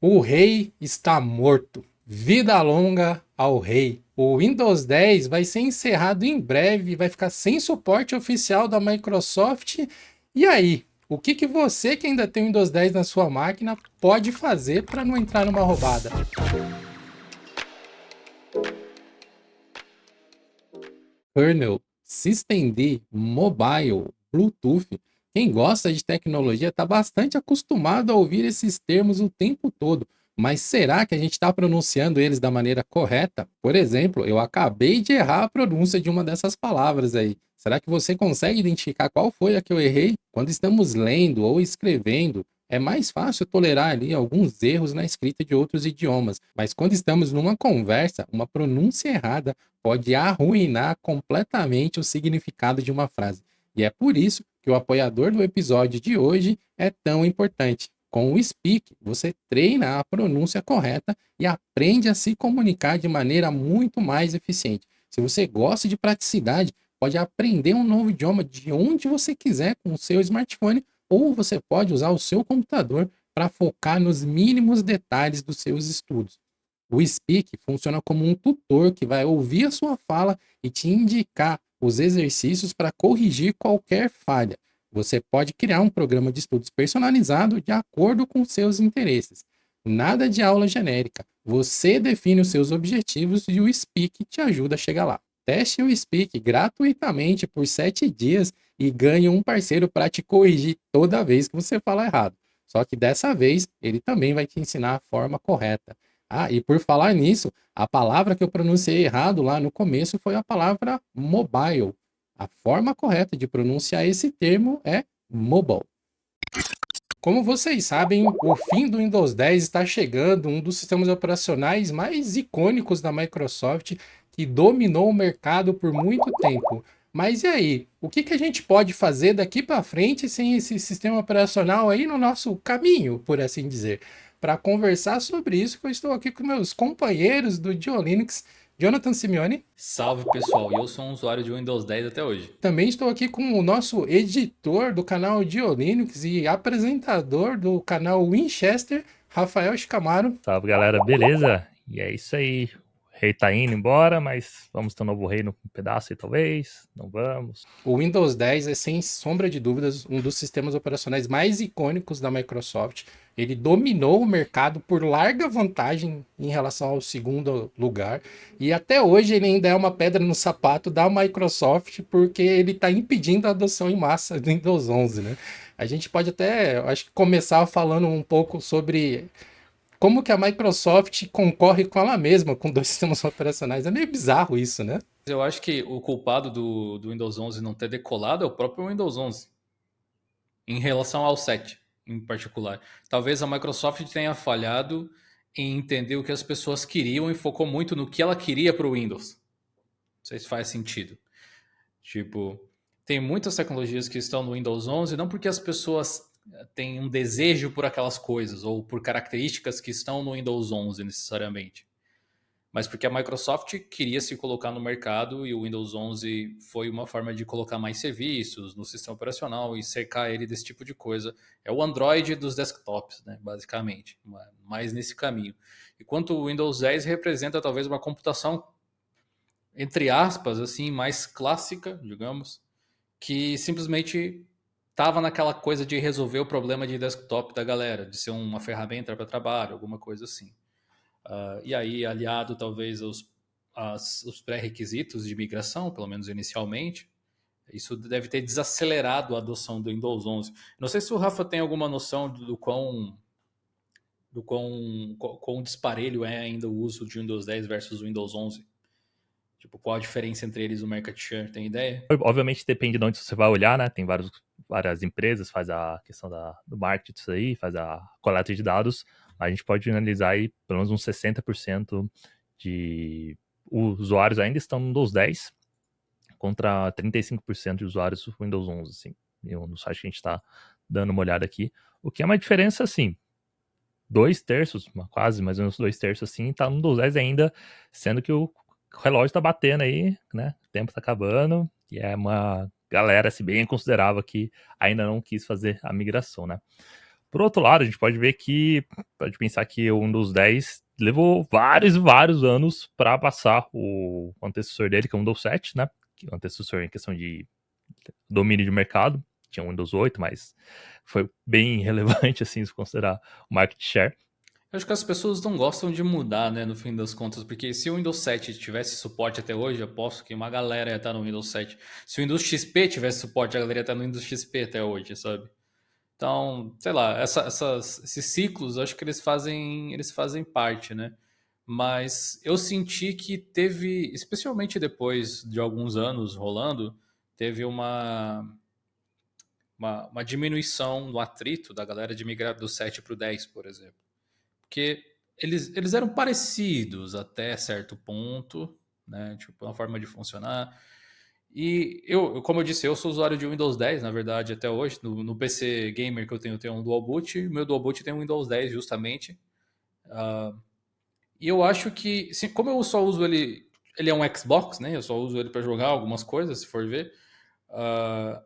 O rei está morto. Vida longa ao rei. O Windows 10 vai ser encerrado em breve, vai ficar sem suporte oficial da Microsoft. E aí, o que você que ainda tem o Windows 10 na sua máquina pode fazer para não entrar numa roubada? Kernel, Systemd, Mobile, Bluetooth. Quem gosta de tecnologia está bastante acostumado a ouvir esses termos o tempo todo. Mas será que a gente está pronunciando eles da maneira correta? Por exemplo, eu acabei de errar a pronúncia de uma dessas palavras aí. Será que você consegue identificar qual foi a que eu errei? Quando estamos lendo ou escrevendo, é mais fácil tolerar ali alguns erros na escrita de outros idiomas. Mas quando estamos numa conversa, uma pronúncia errada pode arruinar completamente o significado de uma frase. E é por isso que o apoiador do episódio de hoje é tão importante. Com o Speak, você treina a pronúncia correta e aprende a se comunicar de maneira muito mais eficiente. Se você gosta de praticidade, pode aprender um novo idioma de onde você quiser com o seu smartphone, ou você pode usar o seu computador para focar nos mínimos detalhes dos seus estudos. O Speak funciona como um tutor que vai ouvir a sua fala e te indicar os exercícios para corrigir qualquer falha. Você pode criar um programa de estudos personalizado de acordo com seus interesses. Nada de aula genérica. Você define os seus objetivos e o Speak te ajuda a chegar lá. Teste o Speak gratuitamente por 7 dias e ganhe um parceiro para te corrigir toda vez que você falar errado. Só que dessa vez ele também vai te ensinar a forma correta. Ah, e por falar nisso, a palavra que eu pronunciei errado lá no começo foi a palavra mobile. A forma correta de pronunciar esse termo é mobile. Como vocês sabem, o fim do Windows 10 está chegando, um dos sistemas operacionais mais icônicos da Microsoft, que dominou o mercado por muito tempo. Mas e aí, o que a gente pode fazer daqui para frente sem esse sistema operacional aí no nosso caminho, por assim dizer? Para conversar sobre isso, eu estou aqui com meus companheiros do Diolinux, Jonathan Simeone. Salve pessoal, e eu sou um usuário de Windows 10 até hoje. Também estou aqui com o nosso editor do canal Diolinux e apresentador do canal Winchester, Rafael Shikamaru. Salve galera, beleza? E é isso aí. O rei tá indo embora, mas vamos ter um novo rei no pedaço aí, talvez. Não vamos. O Windows 10 é, sem sombra de dúvidas, um dos sistemas operacionais mais icônicos da Microsoft. Ele dominou o mercado por larga vantagem em relação ao segundo lugar. E até hoje ele ainda é uma pedra no sapato da Microsoft, porque ele está impedindo a adoção em massa do Windows 11, né? A gente pode até, acho que, começar falando um pouco sobre como que a Microsoft concorre com ela mesma com dois sistemas operacionais. É meio bizarro isso, né? Eu acho que o culpado do Windows 11 não ter decolado é o próprio Windows 11, em relação ao 7 em particular. Talvez a Microsoft tenha falhado em entender o que as pessoas queriam e focou muito no que ela queria para o Windows. Não sei se faz sentido. Tipo, tem muitas tecnologias que estão no Windows 11, não porque as pessoas têm um desejo por aquelas coisas ou por características que estão no Windows 11 necessariamente, mas porque a Microsoft queria se colocar no mercado e o Windows 11 foi uma forma de colocar mais serviços no sistema operacional e cercar ele desse tipo de coisa. É o Android dos desktops, né, basicamente, mais nesse caminho. Enquanto o Windows 10 representa talvez uma computação, entre aspas, assim, mais clássica, digamos, que simplesmente estava naquela coisa de resolver o problema de desktop da galera, de ser uma ferramenta para trabalho, alguma coisa assim. E aí, aliado talvez os pré-requisitos de migração, pelo menos inicialmente, isso deve ter desacelerado a adoção do Windows 11. Não sei se o Rafa tem alguma noção do quão disparelho é ainda o uso de Windows 10 versus o Windows 11. Tipo, qual a diferença entre eles no market share? Tem ideia? Obviamente depende de onde você vai olhar, né? Tem várias empresas, faz a questão do marketing disso aí, faz a coleta de dados. A gente pode analisar aí pelo menos uns 60% de usuários ainda estão no Windows 10 contra 35% de usuários do Windows 11, assim. No site que a gente está dando uma olhada aqui. O que é uma diferença, assim, 2/3, quase mais ou menos 2/3, assim, tá no Windows 10 ainda, sendo que o relógio tá batendo aí, né? O tempo tá acabando, e é uma galera, assim, bem considerável que ainda não quis fazer a migração, né? Por outro lado, a gente pode pensar que o Windows 10 levou vários e vários anos para passar o antecessor dele, que é o Windows 7, né? Que é o antecessor em questão de domínio de mercado. Tinha o Windows 8, mas foi bem relevante, assim, se considerar o market share. Eu acho que as pessoas não gostam de mudar, né, no fim das contas, porque se o Windows 7 tivesse suporte até hoje, eu aposto que uma galera ia estar no Windows 7. Se o Windows XP tivesse suporte, a galera ia estar no Windows XP até hoje, sabe? Então, sei lá, esses ciclos, acho que eles fazem parte, né? Mas eu senti que teve, especialmente depois de alguns anos rolando, teve uma diminuição no atrito da galera de migrar do 7 para o 10, por exemplo. Porque eles eram parecidos até certo ponto, né? Tipo, uma forma de funcionar. E como eu disse, eu sou usuário de Windows 10, na verdade, até hoje. No PC Gamer que eu tenho um Dual Boot. O meu Dual Boot tem um Windows 10, justamente. E eu acho que, sim, como eu só uso ele é um Xbox, né? Eu só uso ele para jogar algumas coisas, se for ver. ah,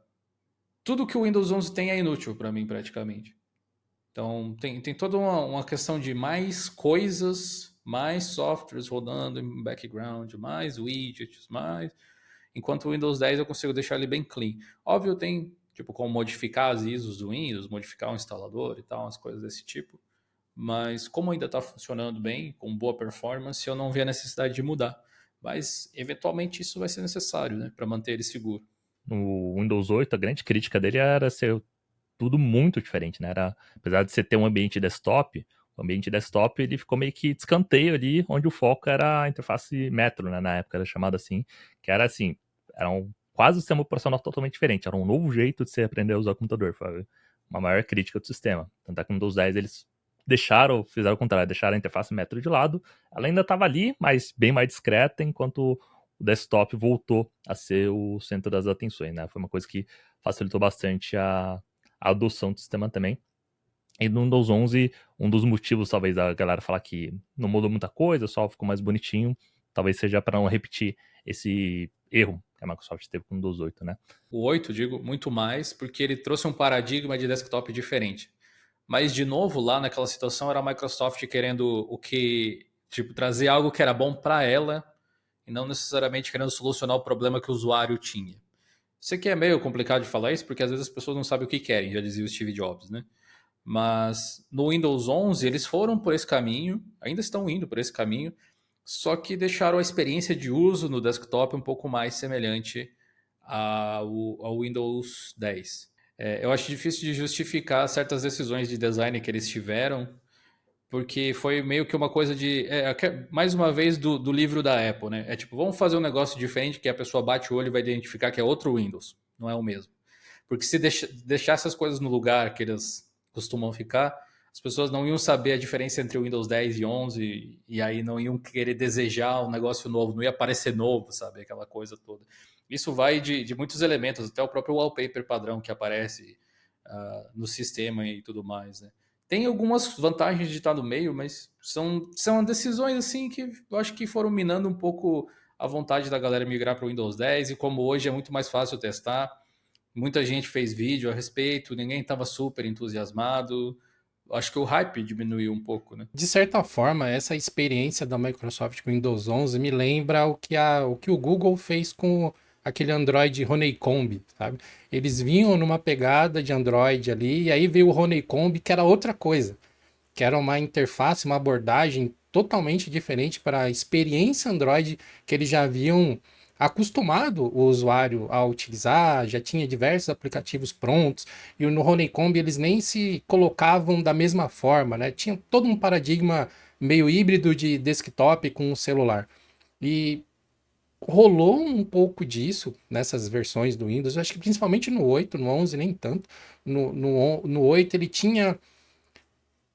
Tudo que o Windows 11 tem é inútil para mim, praticamente. Então, tem toda uma questão de mais coisas, mais softwares rodando em background, mais widgets, mais. Enquanto o Windows 10 eu consigo deixar ele bem clean. Óbvio, tem tipo como modificar as ISOs do Windows, modificar o instalador e tal, umas coisas desse tipo. Mas como ainda está funcionando bem, com boa performance, eu não vi a necessidade de mudar. Mas eventualmente isso vai ser necessário, né, para manter ele seguro. No Windows 8, a grande crítica dele era ser tudo muito diferente, né? Apesar de você ter um ambiente desktop, o ambiente desktop ele ficou meio que de escanteio ali, onde o foco era a interface Metro, né? Na época era chamada assim, que era assim, quase um sistema operacional totalmente diferente, era um novo jeito de você aprender a usar o computador, foi uma maior crítica do sistema. Tanto é que no Windows 10 eles fizeram o contrário, deixaram a interface Metro de lado, ela ainda estava ali, mas bem mais discreta, enquanto o desktop voltou a ser o centro das atenções, né? Foi uma coisa que facilitou bastante a adoção do sistema também. E no Windows 11, um dos motivos, talvez, da galera falar que não mudou muita coisa, só ficou mais bonitinho, talvez seja para não repetir esse erro que a Microsoft teve com o Windows 8, né? O 8, digo, muito mais, porque ele trouxe um paradigma de desktop diferente. Mas, de novo, lá naquela situação era a Microsoft querendo o que, tipo, trazer algo que era bom para ela e não necessariamente querendo solucionar o problema que o usuário tinha. Isso aqui é meio complicado de falar isso, porque às vezes as pessoas não sabem o que querem, já dizia o Steve Jobs, né? Mas no Windows 11 eles foram por esse caminho, ainda estão indo por esse caminho, só que deixaram a experiência de uso no desktop um pouco mais semelhante ao Windows 10. Eu acho difícil de justificar certas decisões de design que eles tiveram, porque foi meio que uma coisa de. Mais uma vez, do livro da Apple, né? É tipo, vamos fazer um negócio diferente que a pessoa bate o olho e vai identificar que é outro Windows, não é o mesmo. Porque se deixar essas coisas no lugar que eles costumam ficar, as pessoas não iam saber a diferença entre o Windows 10 e 11, e aí não iam querer desejar um negócio novo, não ia parecer novo, sabe? Aquela coisa toda. Isso vai de muitos elementos, até o próprio wallpaper padrão que aparece no sistema e tudo mais, né? Tem algumas vantagens de estar no meio, mas são decisões assim que eu acho que foram minando um pouco a vontade da galera migrar para o Windows 10, e como hoje é muito mais fácil testar, muita gente fez vídeo a respeito, ninguém estava super entusiasmado. Acho que o hype diminuiu um pouco, né? De certa forma, essa experiência da Microsoft com o Windows 11 me lembra o que o Google fez com aquele Android Honeycomb, sabe? Eles vinham numa pegada de Android ali, e aí veio o Honeycomb, que era outra coisa, que era uma interface, uma abordagem totalmente diferente para a experiência Android que eles já haviam acostumado o usuário a utilizar, já tinha diversos aplicativos prontos, e no Honeycomb eles nem se colocavam da mesma forma, né? Tinha todo um paradigma meio híbrido de desktop com celular. E rolou um pouco disso nessas versões do Windows, eu acho que principalmente no 8, no 11 nem tanto. No 8 ele tinha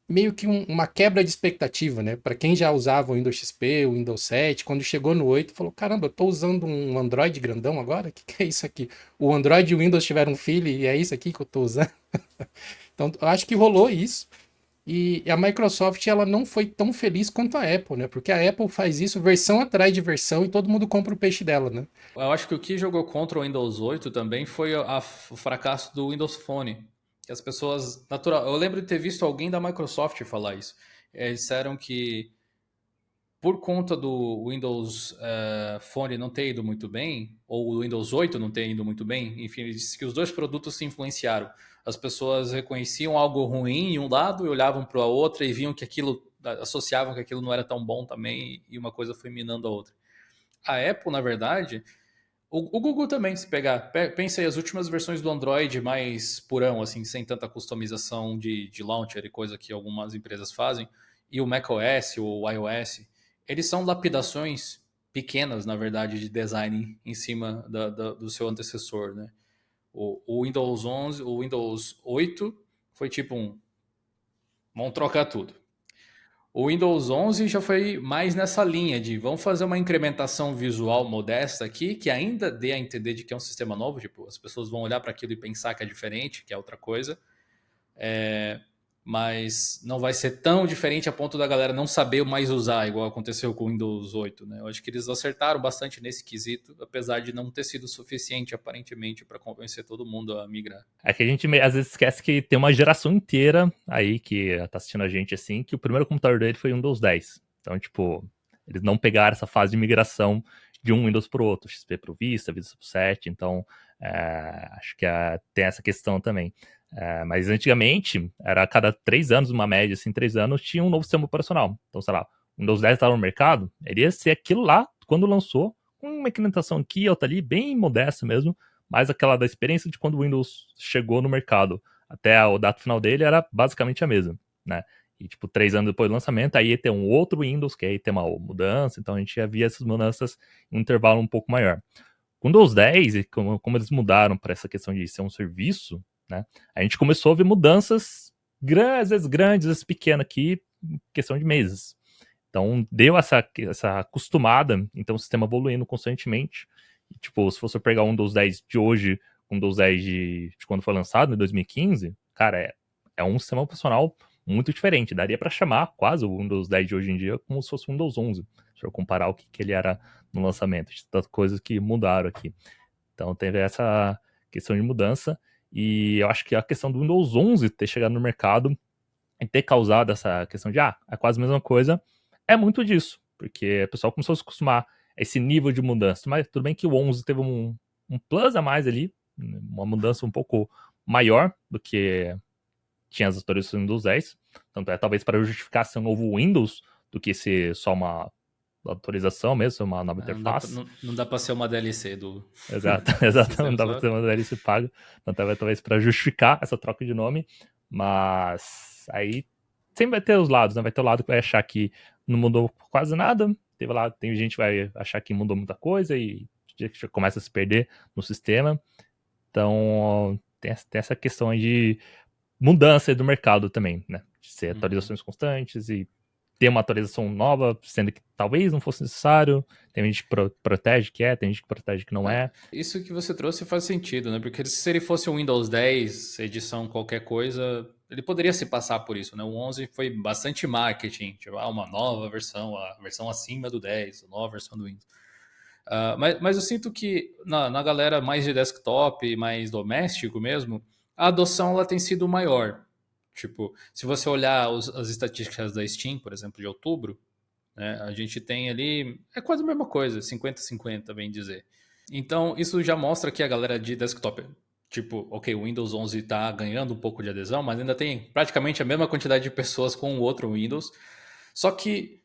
meio que uma quebra de expectativa, né? Para quem já usava o Windows XP, o Windows 7, quando chegou no 8, falou: caramba, eu tô usando um Android grandão agora? O que é isso aqui? O Android e o Windows tiveram um filho e é isso aqui que eu tô usando? Então, eu acho que rolou isso. E a Microsoft ela não foi tão feliz quanto a Apple, né? Porque a Apple faz isso versão atrás de versão e todo mundo compra o peixe dela, né? Eu acho que o que jogou contra o Windows 8 também foi o fracasso do Windows Phone, Que as pessoas... Eu lembro de ter visto alguém da Microsoft falar isso. Eles disseram que por conta do Windows Phone não ter ido muito bem, ou o Windows 8 não ter ido muito bem, enfim, ele disse que os dois produtos se influenciaram. As pessoas reconheciam algo ruim em um lado e olhavam para a outra e viam que aquilo, associavam que aquilo não era tão bom também, e uma coisa foi minando a outra. A Apple, na verdade, o Google também, se pegar, pensa aí as últimas versões do Android mais purão, assim, sem tanta customização de launcher e coisa que algumas empresas fazem, e o macOS, o iOS, eles são lapidações pequenas, na verdade, de design em cima do seu antecessor, né? O Windows 11, o Windows 8 foi tipo vamos trocar tudo. O Windows 11 já foi mais nessa linha de vamos fazer uma incrementação visual modesta aqui, que ainda dê a entender de que é um sistema novo, tipo, as pessoas vão olhar para aquilo e pensar que é diferente, que é outra coisa. Mas não vai ser tão diferente a ponto da galera não saber mais usar, igual aconteceu com o Windows 8, né? Eu acho que eles acertaram bastante nesse quesito, apesar de não ter sido suficiente, aparentemente, para convencer todo mundo a migrar. É que a gente às vezes esquece que tem uma geração inteira aí que tá assistindo a gente assim, que o primeiro computador dele foi o Windows 10. Então, tipo, eles não pegaram essa fase de migração de um Windows pro outro, XP pro Vista, Vista pro 7, então acho que tem essa questão também. Mas antigamente, era a cada 3 anos, uma média, assim, 3 anos, tinha um novo sistema operacional. Então, sei lá, o Windows 10 estava no mercado, ele ia ser aquilo lá, quando lançou, com uma incrementação aqui, outra ali, bem modesta mesmo, mas aquela da experiência de quando o Windows chegou no mercado até o data final dele era basicamente a mesma, né? E, tipo, 3 anos depois do lançamento, aí ia ter um outro Windows, que aí tem uma mudança, então a gente já via essas mudanças em um intervalo um pouco maior. Com o Windows 10, e como eles mudaram para essa questão de ser um serviço, né? A gente começou a ver mudanças às vezes grandes, às vezes pequenas aqui, em questão de meses. Então, deu essa acostumada, então o sistema evoluindo constantemente. E, tipo, se você pegar um Windows 10 de hoje, um Windows 10 de quando foi lançado, em 2015, cara, é um sistema operacional muito diferente. Daria para chamar quase o Windows 10 de hoje em dia como se fosse o Windows 11, se eu comparar o que ele era no lançamento. Tantas coisas que mudaram aqui. Então, teve essa questão de mudança. E eu acho que a questão do Windows 11 ter chegado no mercado e ter causado essa questão de, é quase a mesma coisa, é muito disso. Porque o pessoal começou a se acostumar a esse nível de mudança. Mas tudo bem que o 11 teve um plus a mais ali, uma mudança um pouco maior do que tinha as atualizações do Windows 10. Tanto talvez para justificar ser um novo Windows do que ser só uma atualização mesmo, uma nova interface. Não dá para ser uma DLC do... Exato, não dá para ser uma DLC paga. Então, talvez para justificar essa troca de nome, mas aí sempre vai ter os lados, né? Vai ter o lado que vai achar que não mudou quase nada, tem gente que vai achar que mudou muita coisa e já começa a se perder no sistema. Então, tem essa questão aí de mudança do mercado também, né? De ser atualizações constantes e ter uma atualização nova, sendo que talvez não fosse necessário. Tem gente que protege que tem gente que protege que não é. Isso que você trouxe faz sentido, né? Porque se ele fosse um Windows 10, edição qualquer coisa, ele poderia se passar por isso, né? O 11 foi bastante marketing, tipo, uma nova versão, a versão acima do 10, a nova versão do Windows. Mas eu sinto que na galera mais de desktop, mais doméstico mesmo, a adoção ela tem sido maior. Tipo, se você olhar as estatísticas da Steam, por exemplo, de outubro, né, a gente tem ali, é quase a mesma coisa, 50-50, bem dizer. Então, isso já mostra que a galera de desktop, tipo, ok, o Windows 11 está ganhando um pouco de adesão, mas ainda tem praticamente a mesma quantidade de pessoas com o outro Windows. Só que,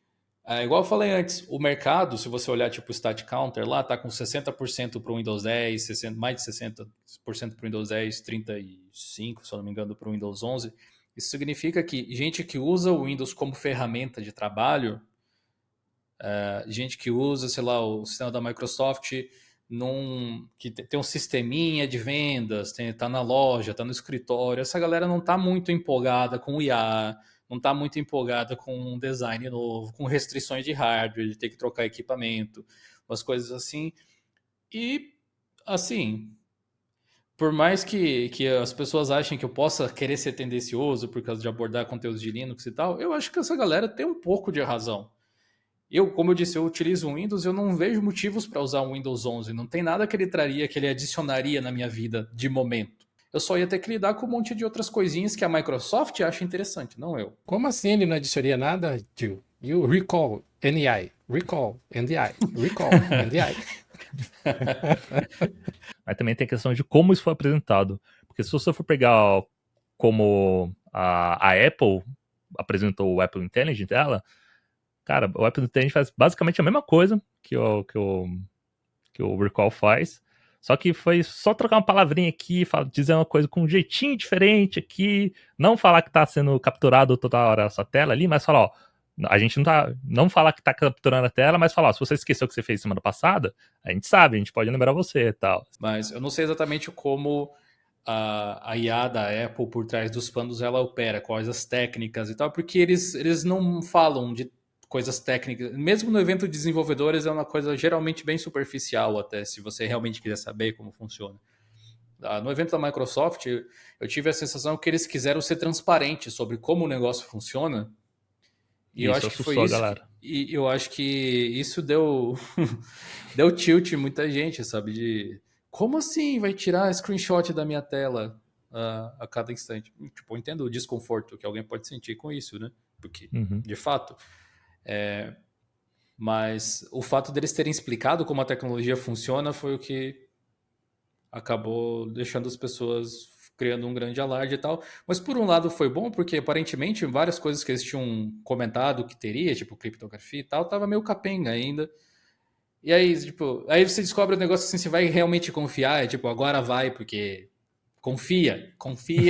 igual eu falei antes, o mercado, se você olhar tipo o Stat Counter lá, tá com 60% para o Windows 10, mais de 60% para o Windows 10, 35%, se eu não me engano, para o Windows 11. Isso significa que gente que usa o Windows como ferramenta de trabalho, gente que usa, sei lá, o sistema da Microsoft que tem um sisteminha de vendas, tá na loja, tá no escritório, essa galera não tá muito empolgada com o IA, não tá muito empolgada com um design novo, com restrições de hardware, de ter que trocar equipamento, umas coisas assim. E, assim, por mais que as pessoas achem que eu possa querer ser tendencioso por causa de abordar conteúdos de Linux e tal, eu acho que essa galera tem um pouco de razão. Como eu disse, eu utilizo o Windows, eu não vejo motivos para usar o Windows 11. Não tem nada que ele traria, que ele adicionaria na minha vida de momento. eu só ia ter que lidar com um monte de outras coisinhas que a Microsoft acha interessante, não eu. Como assim ele não adicionaria nada, tio? E o recall NI, recall NDI, recall NDI. Mas também tem a questão de como isso foi apresentado. Porque se você for pegar como a Apple apresentou o Apple Intelligence dela, cara, o Apple Intelligence faz basicamente a mesma coisa que o Recall faz, só que foi só trocar uma palavrinha aqui, dizer uma coisa com um jeitinho diferente aqui, não falar que tá sendo capturado toda hora essa tela ali, mas falar, ó, a gente não falar que tá capturando a tela, mas falar, ó, se você esqueceu o que você fez semana passada, a gente sabe, a gente pode lembrar você e tal. Mas eu não sei exatamente como a IA da Apple por trás dos panos ela opera, quais as técnicas e tal, porque eles não falam de coisas técnicas. Mesmo no evento de desenvolvedores é uma coisa geralmente bem superficial até, se você realmente quiser saber como funciona. No evento da Microsoft, eu tive a sensação que eles quiseram ser transparentes sobre como o negócio funciona. E eu Isso acho que foi assustou a isso. galera. E eu acho que isso deu deu tilt em muita gente, sabe? De como assim vai tirar screenshot da minha tela a cada instante? Tipo, eu entendo o desconforto que alguém pode sentir com isso, né? Porque, Uhum. de fato. Mas o fato deles terem explicado como a tecnologia funciona foi o que acabou deixando as pessoas criando um grande alarde e tal. Mas por um lado foi bom, porque aparentemente várias coisas que eles tinham comentado que teria, tipo criptografia e tal, tava meio capenga ainda. E aí, tipo, aí você descobre o negócio assim, você vai realmente confiar, é tipo, agora vai, porque confia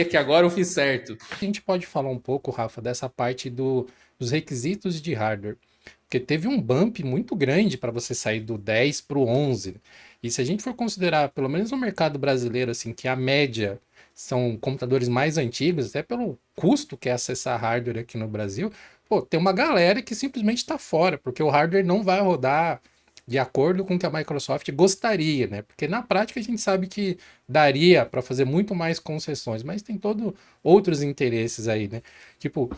que agora eu fiz certo. A gente pode falar um pouco, Rafa, dessa parte dos requisitos de hardware. Porque teve um bump muito grande para você sair do 10 para o 11. E se a gente for considerar, pelo menos no mercado brasileiro, assim, que a média são computadores mais antigos, até pelo custo que é acessar hardware aqui no Brasil, pô, tem uma galera que simplesmente está fora, porque o hardware não vai rodar de acordo com o que a Microsoft gostaria, né? Porque na prática a gente sabe que daria para fazer muito mais concessões, mas tem todo outros interesses aí, né? Tipo,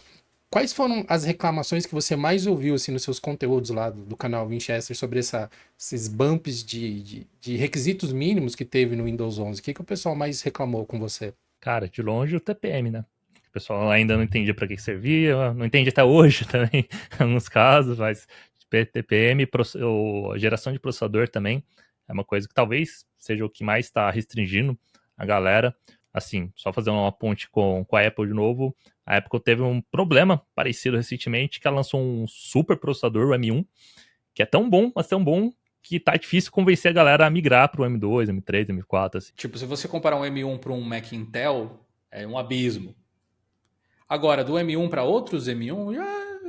quais foram as reclamações que você mais ouviu assim, nos seus conteúdos lá do canal Winchester sobre esses bumps de requisitos mínimos que teve no Windows 11? O que o pessoal mais reclamou com você? Cara, de longe o TPM, né? O pessoal ainda não entendia para que servia, não entende até hoje também, em alguns casos, mas TPM, ou geração de processador também, é uma coisa que talvez seja o que mais está restringindo a galera. Assim, só fazer uma ponte com a Apple de novo, a Apple teve um problema parecido recentemente, que ela lançou um super processador, o M1, que é tão bom, mas tão bom, que tá difícil convencer a galera a migrar pro M2, M3, M4, assim. Tipo, se você comparar um M1 para um Mac Intel, é um abismo. Agora, do M1 para outros M1,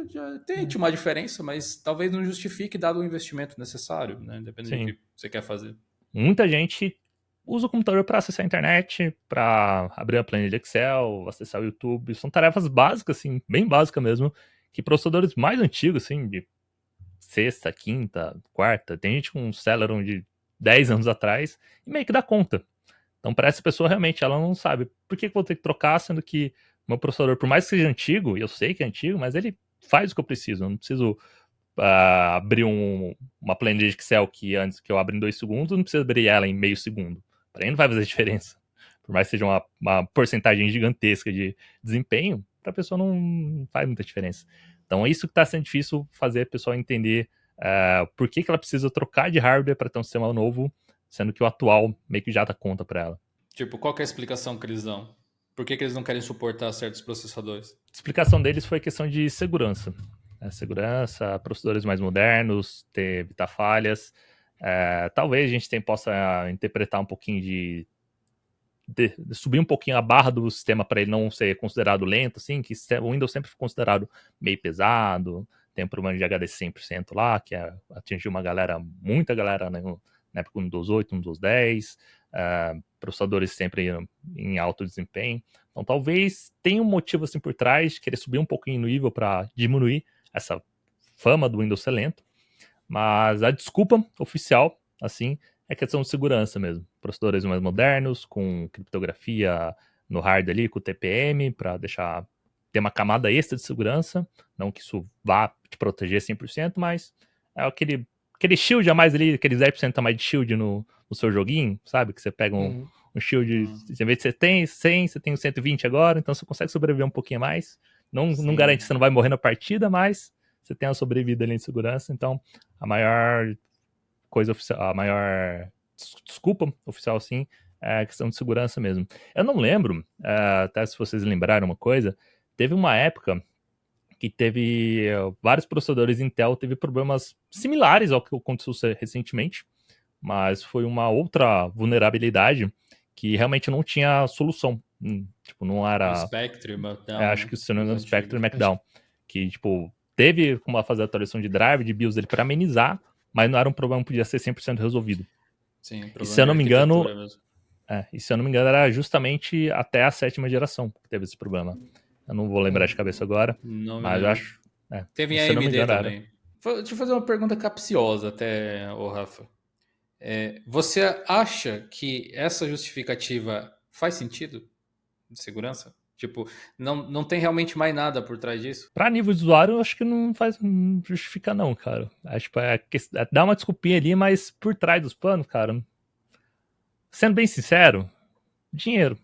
já tem uma diferença, mas talvez não justifique dado o investimento necessário, né? Dependendo do Sim. que você quer fazer. Muita gente usa o computador para acessar a internet, para abrir a planilha de Excel, acessar o YouTube. São tarefas básicas, assim, bem básicas mesmo, que processadores mais antigos, assim, de sexta, quinta, quarta, tem gente com um Celeron de 10 anos atrás e meio que dá conta. Então, para essa pessoa, realmente, ela não sabe por que eu vou ter que trocar, sendo que meu processador, por mais que seja antigo, e eu sei que é antigo, mas ele faz o que eu preciso. Eu não preciso abrir uma planilha de Excel que antes que eu abro em 2 segundos, não preciso abrir ela em meio segundo. Para mim não vai fazer diferença. Por mais que seja uma porcentagem gigantesca de desempenho, para a pessoa não faz muita diferença. Então é isso que está sendo difícil fazer a pessoa entender por que ela precisa trocar de hardware para ter um sistema novo, sendo que o atual meio que já dá conta para ela. Tipo, qual que é a explicação que eles dão? Por que eles não querem suportar certos processadores? A explicação deles foi questão de segurança. Segurança, processadores mais modernos, evitar falhas. Talvez a gente possa interpretar um pouquinho de subir um pouquinho a barra do sistema para ele não ser considerado lento, assim, que o Windows sempre foi considerado meio pesado, tem um problema de HD 100% lá, que atingiu muita galera, né, na época do Windows 8, Windows 10, processadores sempre em alto desempenho. Então talvez tenha um motivo assim por trás de querer subir um pouquinho no nível para diminuir essa fama do Windows ser lento, mas a desculpa oficial, assim, é questão de segurança mesmo. Processadores mais modernos, com criptografia no hardware ali, com TPM, para ter uma camada extra de segurança, não que isso vá te proteger 100%, mas é aquele shield a mais ali, aqueles 10% a mais de shield no seu joguinho, sabe? Que você pega um um shield, em vez de você tem 100, você tem o 120 agora, então você consegue sobreviver um pouquinho a mais. Não garante que você não vai morrer na partida, mas você tem a sobrevida ali de segurança. Então, a maior coisa oficial, a maior desculpa oficial, sim, é a questão de segurança mesmo. Eu não lembro, até se vocês lembraram uma coisa, teve uma época que teve vários processadores Intel, teve problemas similares ao que aconteceu recentemente, mas foi uma outra vulnerabilidade que realmente não tinha solução. Tipo, não era... Spectre, Meltdown, acho que se não me engano, os Spectre e antigos. Markdown. Que, tipo, teve como fazer a atualização de drive, de BIOS dele para amenizar, mas não era um problema que podia ser 100% resolvido. Sim, E se problema eu de não me engano, arquitetura mesmo. era justamente até a 7ª geração que teve esse problema. Eu não vou lembrar de cabeça agora, Não me mas eu lembro. acho... Teve em se eu não me AMD engano, era. também. Deixa eu fazer uma pergunta capciosa até, ô Rafa. Você acha que essa justificativa faz sentido de segurança? Tipo, não tem realmente mais nada por trás disso? Pra nível de usuário, eu acho que não justifica não, cara. Acho que dá uma desculpinha ali, mas por trás dos panos, cara, sendo bem sincero, dinheiro.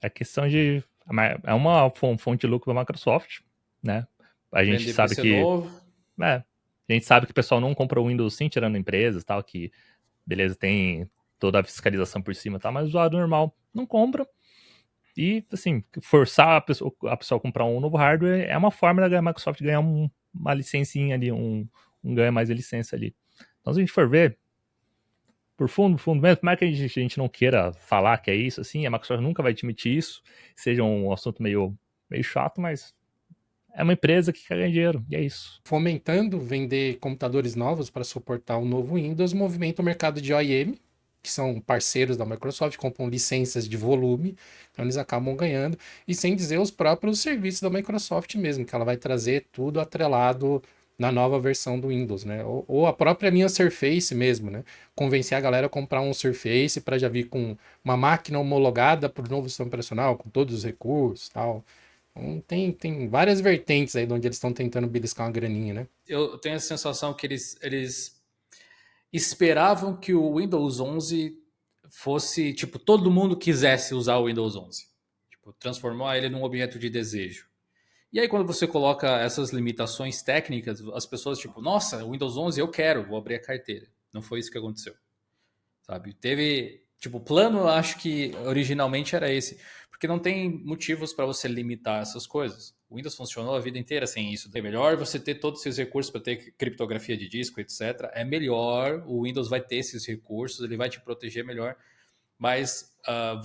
É questão de... É uma fonte de lucro da Microsoft, né? A gente Vender sabe PC que... novo? A gente sabe que o pessoal não compra o Windows sim, tirando empresas e tal, que, beleza, tem toda a fiscalização por cima e tal, mas o usuário normal não compra. E, assim, forçar a pessoa a comprar um novo hardware é uma forma da Microsoft ganhar uma licencinha ali, um ganho mais de licença ali. Então, se a gente for ver, por fundo mesmo, por mais que a gente não queira falar que é isso, assim, a Microsoft nunca vai admitir isso, seja um assunto meio chato, mas é uma empresa que quer ganhar dinheiro, e é isso. Fomentando vender computadores novos para suportar o novo Windows, movimenta o mercado de OEM, que são parceiros da Microsoft, compram licenças de volume, então eles acabam ganhando, e sem dizer os próprios serviços da Microsoft mesmo, que ela vai trazer tudo atrelado na nova versão do Windows, né? Ou a própria linha Surface mesmo, né? Convencer a galera a comprar um Surface para já vir com uma máquina homologada para o novo sistema operacional, com todos os recursos e tal. Então, tem várias vertentes aí de onde eles estão tentando beliscar uma graninha, né? Eu tenho a sensação que eles esperavam que o Windows 11 fosse, tipo, todo mundo quisesse usar o Windows 11. Tipo, transformar ele num objeto de desejo. E aí, quando você coloca essas limitações técnicas, as pessoas, tipo, nossa, o Windows 11 eu quero, vou abrir a carteira. Não foi isso que aconteceu, sabe? Teve, tipo, o plano, eu acho que originalmente era esse, porque não tem motivos para você limitar essas coisas. O Windows funcionou a vida inteira sem isso. É melhor você ter todos esses recursos para ter criptografia de disco, etc. É melhor, o Windows vai ter esses recursos, ele vai te proteger melhor. Mas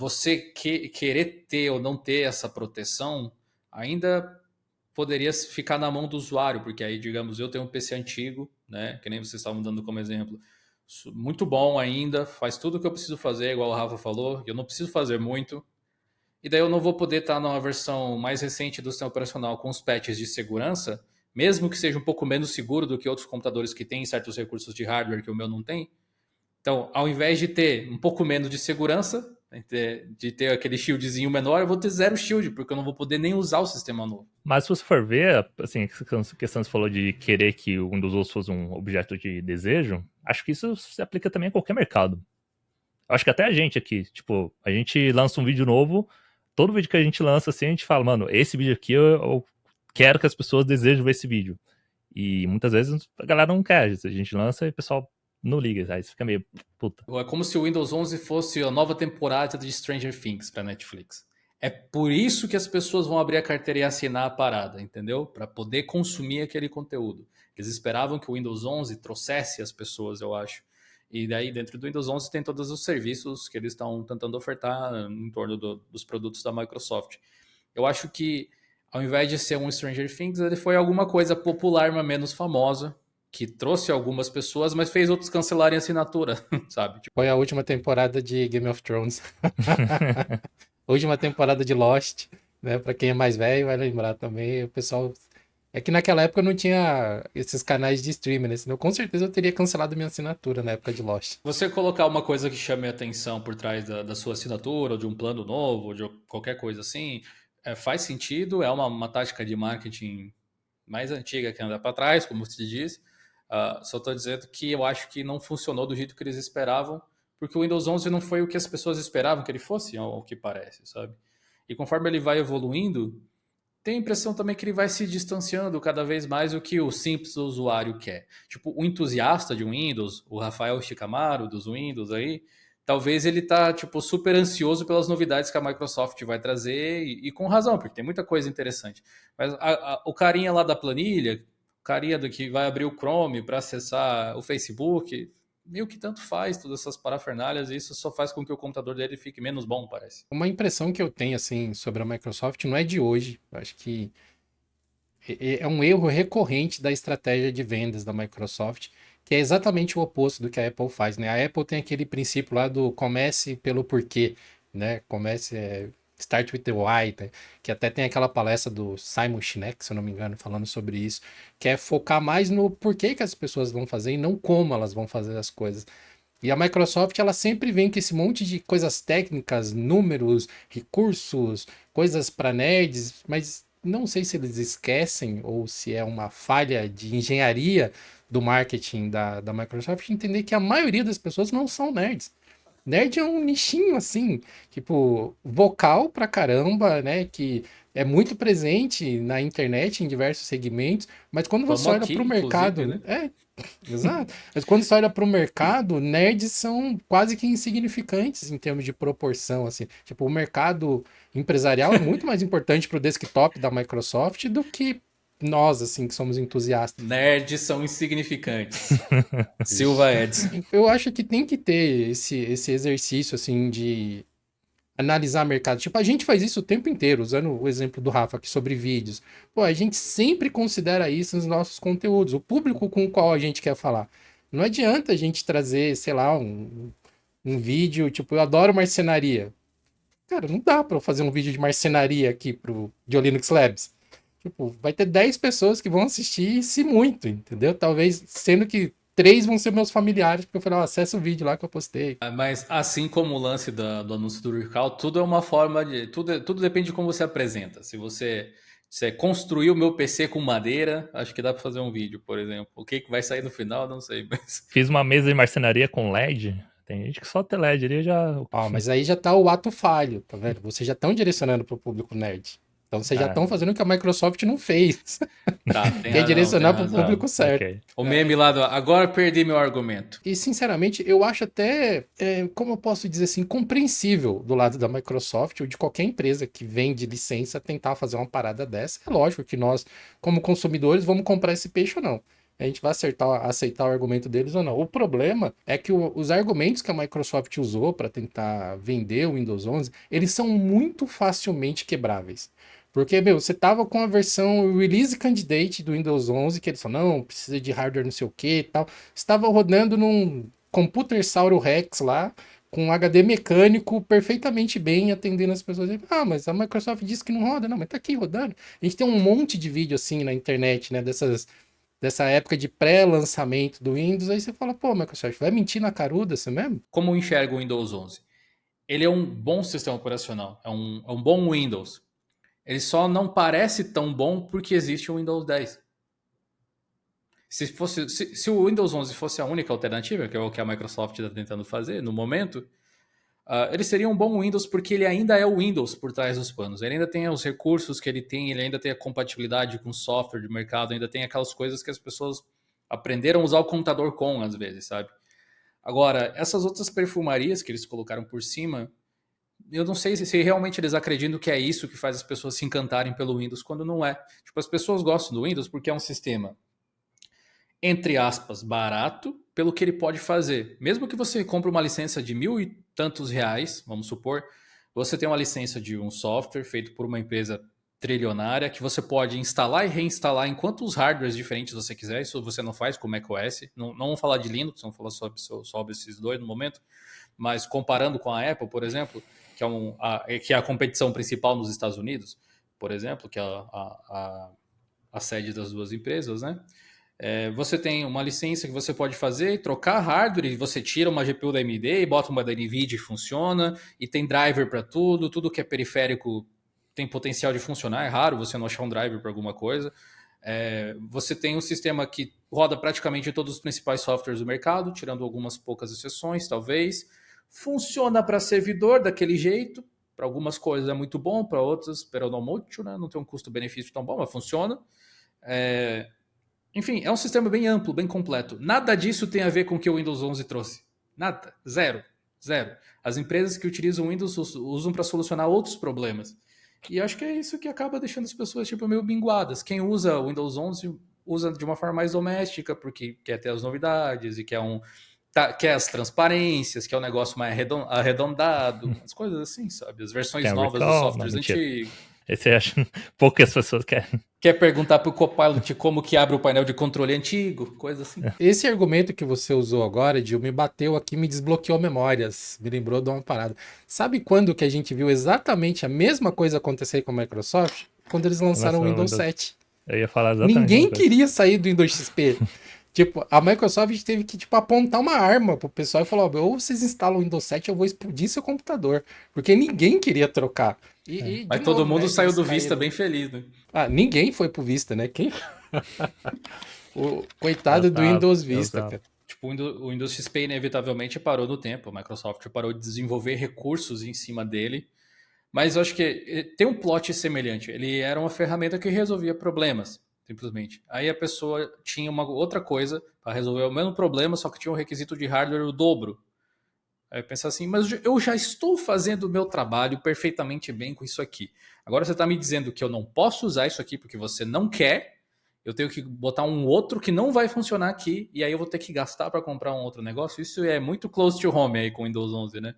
você querer ter ou não ter essa proteção ainda poderia ficar na mão do usuário, porque aí, digamos, eu tenho um PC antigo, né, que nem vocês estavam dando como exemplo, muito bom ainda, faz tudo o que eu preciso fazer, igual o Rafa falou, eu não preciso fazer muito, e daí eu não vou poder estar numa versão mais recente do sistema operacional com os patches de segurança, mesmo que seja um pouco menos seguro do que outros computadores que têm certos recursos de hardware que o meu não tem. Então, ao invés de ter um pouco menos de segurança, de ter aquele shieldzinho menor, eu vou ter zero shield, porque eu não vou poder nem usar o sistema novo. Mas se você for ver, assim, a questão que você falou de querer que o Windows 11 fosse um objeto de desejo, acho que isso se aplica também a qualquer mercado. Acho que até a gente aqui, tipo, a gente lança um vídeo novo, todo vídeo que a gente lança, assim, a gente fala, mano, esse vídeo aqui eu quero que as pessoas desejam ver esse vídeo. E muitas vezes a galera não quer, a gente lança e o pessoal não liga, aí você fica meio, puta. É como se o Windows 11 fosse a nova temporada de Stranger Things para Netflix. É por isso que as pessoas vão abrir a carteira e assinar a parada, entendeu? Para poder consumir aquele conteúdo. Eles esperavam que o Windows 11 trouxesse as pessoas, eu acho. E daí, dentro do Windows 11, tem todos os serviços que eles estão tentando ofertar em torno dos produtos da Microsoft. Eu acho que, ao invés de ser um Stranger Things, ele foi alguma coisa popular, mas menos famosa, que trouxe algumas pessoas, mas fez outros cancelarem a assinatura, sabe? Tipo, Foi a última temporada de Game of Thrones. Última temporada de Lost, né? Pra quem é mais velho vai lembrar também. O pessoal. É que naquela época não tinha esses canais de streaming, né? Senão com certeza eu teria cancelado minha assinatura na época de Lost. você colocar uma coisa que chame a atenção por trás da sua assinatura, ou de um plano novo, ou de qualquer coisa assim, faz sentido, é uma tática de marketing mais antiga que anda para trás, como se diz. Só estou dizendo que eu acho que não funcionou do jeito que eles esperavam, porque o Windows 11 não foi o que as pessoas esperavam que ele fosse, ao que parece, sabe? E conforme ele vai evoluindo, tem a impressão também que ele vai se distanciando cada vez mais do que o simples usuário quer. Tipo, o entusiasta de Windows, o Rafael Shikamaru dos Windows aí, talvez ele tá, tipo, super ansioso pelas novidades que a Microsoft vai trazer, e com razão, porque tem muita coisa interessante. Mas o carinha lá da planilha, o carinha do que vai abrir o Chrome para acessar o Facebook, meio que tanto faz todas essas parafernálias, e isso só faz com que o computador dele fique menos bom, parece. Uma impressão que eu tenho, assim, sobre a Microsoft não é de hoje. Eu acho que é um erro recorrente da estratégia de vendas da Microsoft, que é exatamente o oposto do que a Apple faz, né? A Apple tem aquele princípio lá do comece pelo porquê, né? Comece, start with the why, né? Que até tem aquela palestra do Simon Sinek, se eu não me engano, falando sobre isso, que é focar mais no porquê que as pessoas vão fazer e não como elas vão fazer as coisas. E a Microsoft, ela sempre vem com esse monte de coisas técnicas, números, recursos, coisas para nerds, mas não sei se eles esquecem ou se é uma falha de engenharia do marketing da Microsoft entender que a maioria das pessoas não são nerds. Nerd é um nichinho assim, tipo, vocal pra caramba, né? Que é muito presente na internet em diversos segmentos, mas quando você Vamos olha aqui, pro inclusive, mercado, né? exato. Mas quando você olha pro mercado, nerds são quase que insignificantes em termos de proporção, assim. Tipo, o mercado empresarial é muito mais importante pro desktop da Microsoft do que nós, assim, que somos entusiastas. Nerds são insignificantes. Silva Edson. Eu acho que tem que ter esse exercício, assim, de analisar mercado. Tipo, a gente faz isso o tempo inteiro, usando o exemplo do Rafa aqui sobre vídeos. Pô, a gente sempre considera isso nos nossos conteúdos, o público com o qual a gente quer falar. Não adianta a gente trazer, sei lá, um vídeo, tipo, eu adoro marcenaria. Cara, não dá pra eu fazer um vídeo de marcenaria aqui de Linux Labs. Tipo, vai ter 10 pessoas que vão assistir, se muito, entendeu? Talvez, sendo que 3 vão ser meus familiares, porque eu falei, ó, acessa o vídeo lá que eu postei. Mas assim como o lance do anúncio do Recall, tudo é uma forma de. Tudo depende de como você apresenta. Se você construiu o meu PC com madeira, acho que dá para fazer um vídeo, por exemplo. O que vai sair no final, não sei. Mas... Fiz uma mesa de marcenaria com LED. Tem gente que só tem LED ali já. Ó, mas aí já tá o ato falho, tá vendo? Vocês já estão direcionando pro público nerd. Então vocês já Ah, estão fazendo o que a Microsoft não fez, Tá, tem que é razão, tem direcionar pro razão. público certo. ok. O meme lá do. Agora perdi meu argumento. E, sinceramente, eu acho até, como eu posso dizer assim, compreensível do lado da Microsoft ou de qualquer empresa que vende licença tentar fazer uma parada dessa. É lógico que nós, como consumidores, vamos comprar esse peixe ou não. A gente vai aceitar o argumento deles ou não. O problema é que os argumentos que a Microsoft usou para tentar vender o Windows 11, eles são muito facilmente quebráveis. Porque, meu, você tava com a versão Release Candidate do Windows 11, que eles falaram, não, precisa de hardware não sei o que e tal. Estava rodando num Computer Sauro Rex lá, com um HD mecânico perfeitamente bem, atendendo as pessoas. Ah, mas a Microsoft disse que não roda. Não, mas tá aqui rodando. A gente tem um monte de vídeo assim na internet, né, dessa época de pré-lançamento do Windows. Aí você fala, pô, Microsoft, vai mentir na caruda, você mesmo? Como eu enxergo o Windows 11? Ele é um bom sistema operacional, é um bom Windows. Ele só não parece tão bom porque existe o Windows 10. Se o Windows 11 fosse a única alternativa, que é o que a Microsoft está tentando fazer no momento, ele seria um bom Windows porque ele ainda é o Windows por trás dos panos. Ele ainda tem os recursos que ele tem, ele ainda tem a compatibilidade com software de mercado, ainda tem aquelas coisas que as pessoas aprenderam a usar o computador com, às vezes, sabe? Agora, essas outras perfumarias que eles colocaram por cima, eu não sei se realmente eles acreditam que é isso que faz as pessoas se encantarem pelo Windows, quando não é. Tipo, as pessoas gostam do Windows porque é um sistema, entre aspas, barato, pelo que ele pode fazer. Mesmo que você compre uma licença de 1.000 e tantos reais, vamos supor, você tem uma licença de um software feito por uma empresa trilionária que você pode instalar e reinstalar em quantos hardwares diferentes você quiser. Isso você não faz com o macOS. Não vamos falar de Linux, vamos falar sobre esses dois no momento. Mas comparando com a Apple, por exemplo, que é a competição principal nos Estados Unidos, por exemplo, que é a sede das duas empresas, né? Você tem uma licença que você pode fazer e trocar hardware, e você tira uma GPU da AMD e bota uma da NVIDIA e funciona, e tem driver para tudo que é periférico tem potencial de funcionar, é raro você não achar um driver para alguma coisa. Você tem um sistema que roda praticamente todos os principais softwares do mercado, tirando algumas poucas exceções, talvez. funciona para servidor daquele jeito, para algumas coisas é muito bom, para outras, pero não muito, né? Não tem um custo-benefício tão bom, mas funciona. Enfim, é um sistema bem amplo, bem completo. Nada disso tem a ver com o que o Windows 11 trouxe. Nada. Zero. Zero. As empresas que utilizam o Windows usam para solucionar outros problemas. E acho que é isso que acaba deixando as pessoas tipo meio minguadas. Quem usa o Windows 11 usa de uma forma mais doméstica, porque quer ter as novidades e quer as transparências, quer o negócio mais arredondado, as coisas assim, sabe? As versões Tem a novas dos recall? Não, softwares mentira. antigos. Esse eu acho poucas pessoas querem. Quer perguntar pro Copilot como que abre o painel de controle antigo, coisa assim. Esse argumento que você usou agora, Gil, me bateu aqui, me desbloqueou memórias, me lembrou de uma parada. Sabe quando que a gente viu exatamente a mesma coisa acontecer com a Microsoft? Quando eles lançaram o Lançou o Windows Windows. 7. Eu ia falar exatamente a Ninguém mesma coisa. queria sair do Windows XP. Tipo, a Microsoft teve que, tipo, apontar uma arma pro pessoal e falar, ó, ou vocês instalam o Windows 7 ou eu vou explodir seu computador. Porque ninguém queria trocar. De Mas todo novo, mundo né, saiu eles do Vista caíram. bem feliz, né? Ah, ninguém foi pro Vista, né? Quem? O Eu coitado do usava, Windows eu Vista, usava. cara. Tipo, o Windows XP inevitavelmente parou no tempo. A Microsoft parou de desenvolver recursos em cima dele. Mas eu acho que tem um plot semelhante. Ele era uma ferramenta que resolvia problemas, simplesmente. Aí a pessoa tinha uma outra coisa para resolver o mesmo problema, só que tinha um requisito de hardware o dobro. Aí pensa assim, mas eu já estou fazendo o meu trabalho perfeitamente bem com isso aqui. Agora você está me dizendo que eu não posso usar isso aqui porque você não quer, eu tenho que botar um outro que não vai funcionar aqui, e aí eu vou ter que gastar para comprar um outro negócio. Isso é muito close to home aí com o Windows 11, né?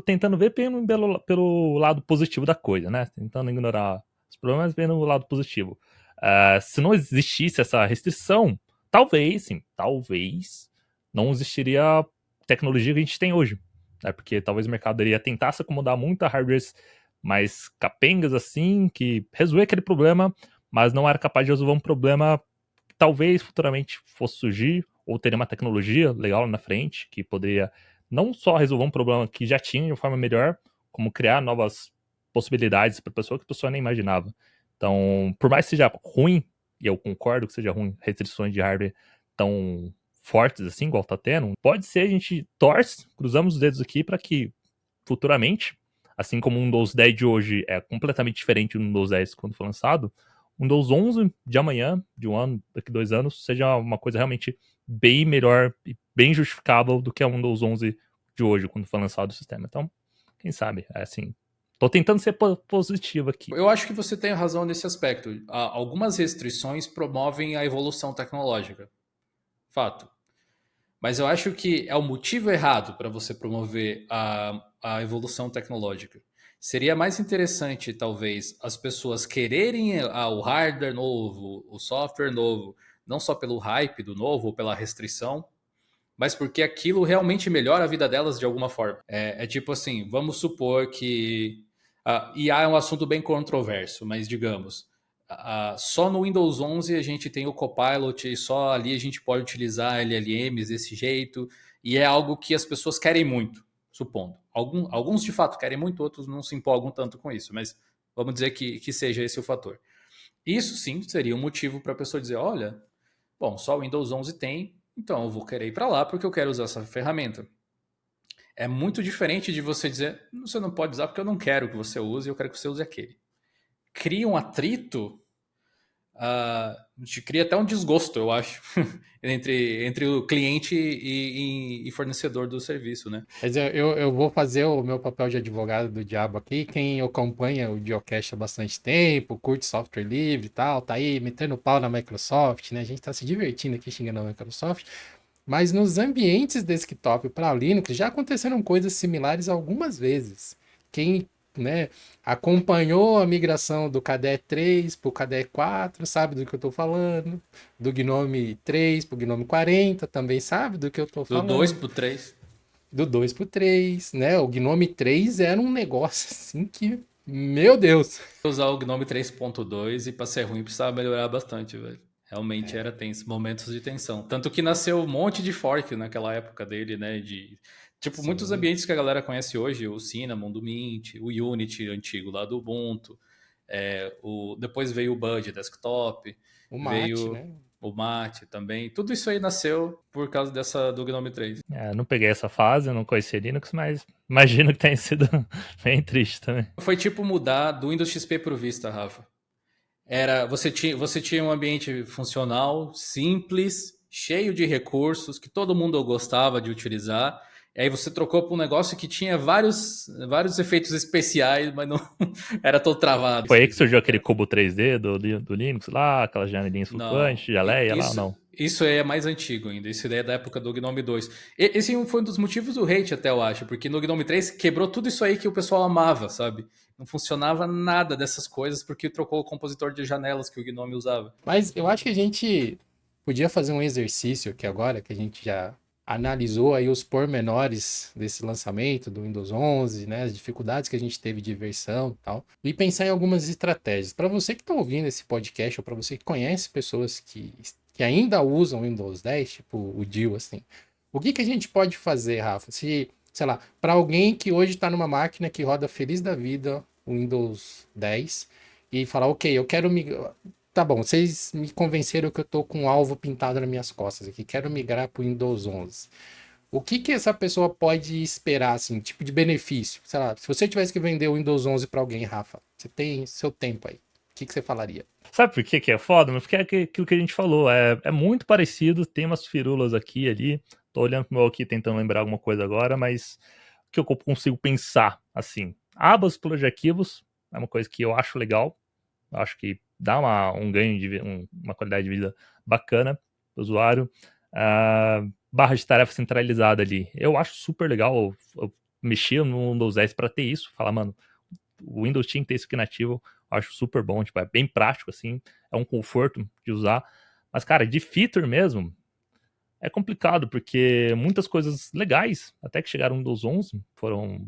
Tentando ver pelo lado positivo da coisa, né? Tentando ignorar os problemas, vendo o lado positivo. Se não existisse essa restrição, talvez, sim, talvez não existiria a tecnologia que a gente tem hoje. Né? Porque talvez o mercado iria tentar se acomodar muito a hardwares mais capengas, assim, que resolver aquele problema, mas não era capaz de resolver um problema que talvez futuramente fosse surgir, ou teria uma tecnologia legal lá na frente, que poderia não só resolver um problema que já tinha de uma forma melhor, como criar novas possibilidades para a pessoa que a pessoa nem imaginava. Então, por mais que seja ruim, e eu concordo que seja ruim, restrições de hardware tão fortes assim, igual tá tendo, pode ser, a gente torce, cruzamos os dedos aqui para que futuramente, assim como o Windows 10 de hoje é completamente diferente do Windows 10 quando foi lançado, o Windows 11 de amanhã, de um ano, daqui 2 anos, seja uma coisa realmente bem melhor e bem justificável do que o Windows 11 de hoje, quando foi lançado o sistema. Então, quem sabe, é assim, tô tentando ser positivo aqui. Eu acho que você tem razão nesse aspecto. Algumas restrições promovem a evolução tecnológica. Fato. Mas eu acho que é o motivo errado para você promover a evolução tecnológica. Seria mais interessante, talvez, as pessoas quererem o hardware novo, o software novo, não só pelo hype do novo ou pela restrição, mas porque aquilo realmente melhora a vida delas de alguma forma. É tipo assim, vamos supor que IA é um assunto bem controverso, mas digamos, só no Windows 11 a gente tem o Copilot e só ali a gente pode utilizar LLMs desse jeito, e é algo que as pessoas querem muito, supondo. Alguns de fato querem muito, outros não se empolgam tanto com isso, mas vamos dizer que seja esse o fator. Isso sim seria um motivo para a pessoa dizer, olha, bom, só o Windows 11 tem, então eu vou querer ir para lá porque eu quero usar essa ferramenta. É muito diferente de você dizer, você não pode usar porque eu não quero que você use, eu quero que você use aquele. Cria um atrito, te cria até um desgosto, eu acho, entre o cliente e fornecedor do serviço, né? Mas eu vou fazer o meu papel de advogado do diabo aqui. Quem acompanha o Geocache há bastante tempo, curte software livre e tal, tá aí metendo pau na Microsoft, né? A gente tá se divertindo aqui xingando a Microsoft. Mas nos ambientes desktop para Linux já aconteceram coisas similares algumas vezes. Quem, né, acompanhou a migração do KDE 3 para o KDE 4 sabe do que eu estou falando. Do Gnome 3 para o Gnome 40 também sabe do que eu estou Do 2 falando. pro 3. Do 2 pro 3, né? O Gnome 3 era um negócio assim que, meu Deus. Usar o Gnome 3.2 e para ser ruim precisava melhorar bastante, velho. Realmente era tenso, momentos de tensão. Tanto que nasceu um monte de fork naquela época dele, né? Tipo, muitos Sim. ambientes que a galera conhece hoje, o Cinnamon do Mint, o Unity antigo lá do Ubuntu, depois veio o Bud Desktop, O Mate, veio né? o Mate também. Tudo isso aí nasceu por causa do GNOME 3. Não peguei essa fase, não conheci Linux, mas imagino que tenha sido bem triste também. Foi tipo mudar do Windows XP para o Vista, Rafa. Você tinha um ambiente funcional, simples, cheio de recursos, que todo mundo gostava de utilizar. E aí você trocou para um negócio que tinha vários efeitos especiais, mas não era todo travado. Foi aí que surgiu aquele cubo 3D do Linux lá, aquelas janelinhas Não, flutuantes, geleia lá, não. isso aí é mais antigo ainda. Isso daí é da época do GNOME 2. Esse foi um dos motivos do hate, até eu acho, porque no GNOME 3 quebrou tudo isso aí que o pessoal amava, sabe? Não funcionava nada dessas coisas porque trocou o compositor de janelas que o GNOME usava. Mas eu acho que a gente podia fazer um exercício aqui agora, que a gente já analisou aí os pormenores desse lançamento do Windows 11, né, as dificuldades que a gente teve de versão e tal, e pensar em algumas estratégias. Para você que está ouvindo esse podcast, ou para você que conhece pessoas que ainda usam Windows 10, tipo o Dio, assim, o que que a gente pode fazer, Rafa? Se, sei lá, para alguém que hoje está numa máquina que roda feliz da vida o Windows 10 e falar, ok, eu quero migrar. Tá bom, vocês me convenceram que eu tô com um alvo pintado nas minhas costas aqui. Quero migrar para o Windows 11. O que que essa pessoa pode esperar, assim, tipo de benefício? Sei lá, se você tivesse que vender o Windows 11 para alguém, Rafa, você tem seu tempo aí. O que que você falaria? Sabe por que é foda? Porque é aquilo que a gente falou, é muito parecido, tem umas firulas aqui e ali. Tô olhando pro meu aqui tentando lembrar alguma coisa agora, mas o que eu consigo pensar, assim, abas para arquivos é uma coisa que eu acho legal, eu acho que dá um ganho de uma qualidade de vida bacana pro usuário. Barra de tarefa centralizada ali, eu acho super legal. Eu mexia no Windows 10 para ter isso, falar, mano, o Windows tinha que ter isso aqui nativo, eu acho super bom, tipo, é bem prático, assim, é um conforto de usar. Mas, cara, de feature mesmo, é complicado, porque muitas coisas legais, até que chegaram no Windows 11, foram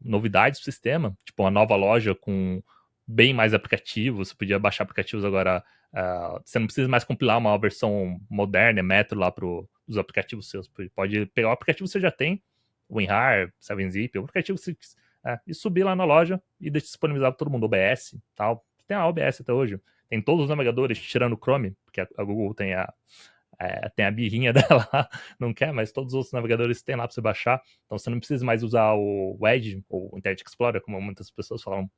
novidades do sistema, tipo uma nova loja com bem mais aplicativos, você podia baixar aplicativos agora, você não precisa mais compilar uma versão moderna, Metro lá para os aplicativos seus, pode pegar o aplicativo que você já tem, WinRAR, 7-Zip, o aplicativo que você, e subir lá na loja e disponibilizar para todo mundo, OBS e tal. Tem a OBS até hoje, tem todos os navegadores, tirando o Chrome, porque a Google tem tem a birrinha dela lá, não quer, mas todos os outros navegadores tem lá para você baixar, então você não precisa mais usar o Edge ou o Internet Explorer, como muitas pessoas falam,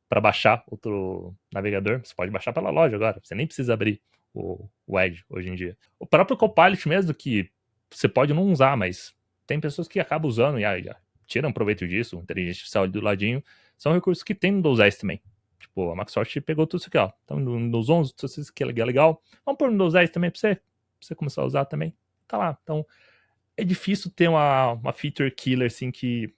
para baixar outro navegador. Você pode baixar pela loja agora, você nem precisa abrir o Edge hoje em dia. O próprio Copilot mesmo, que você pode não usar, mas tem pessoas que acabam usando e já tiram proveito disso, inteligência artificial ali do ladinho, são recursos que tem no Windows 10 também. Tipo, a Microsoft pegou tudo isso aqui, ó. Então, no Windows 11, se você quer legal, vamos pôr no Windows 10 também para você começar a usar também. Tá lá. Então, é difícil ter uma feature killer, assim, que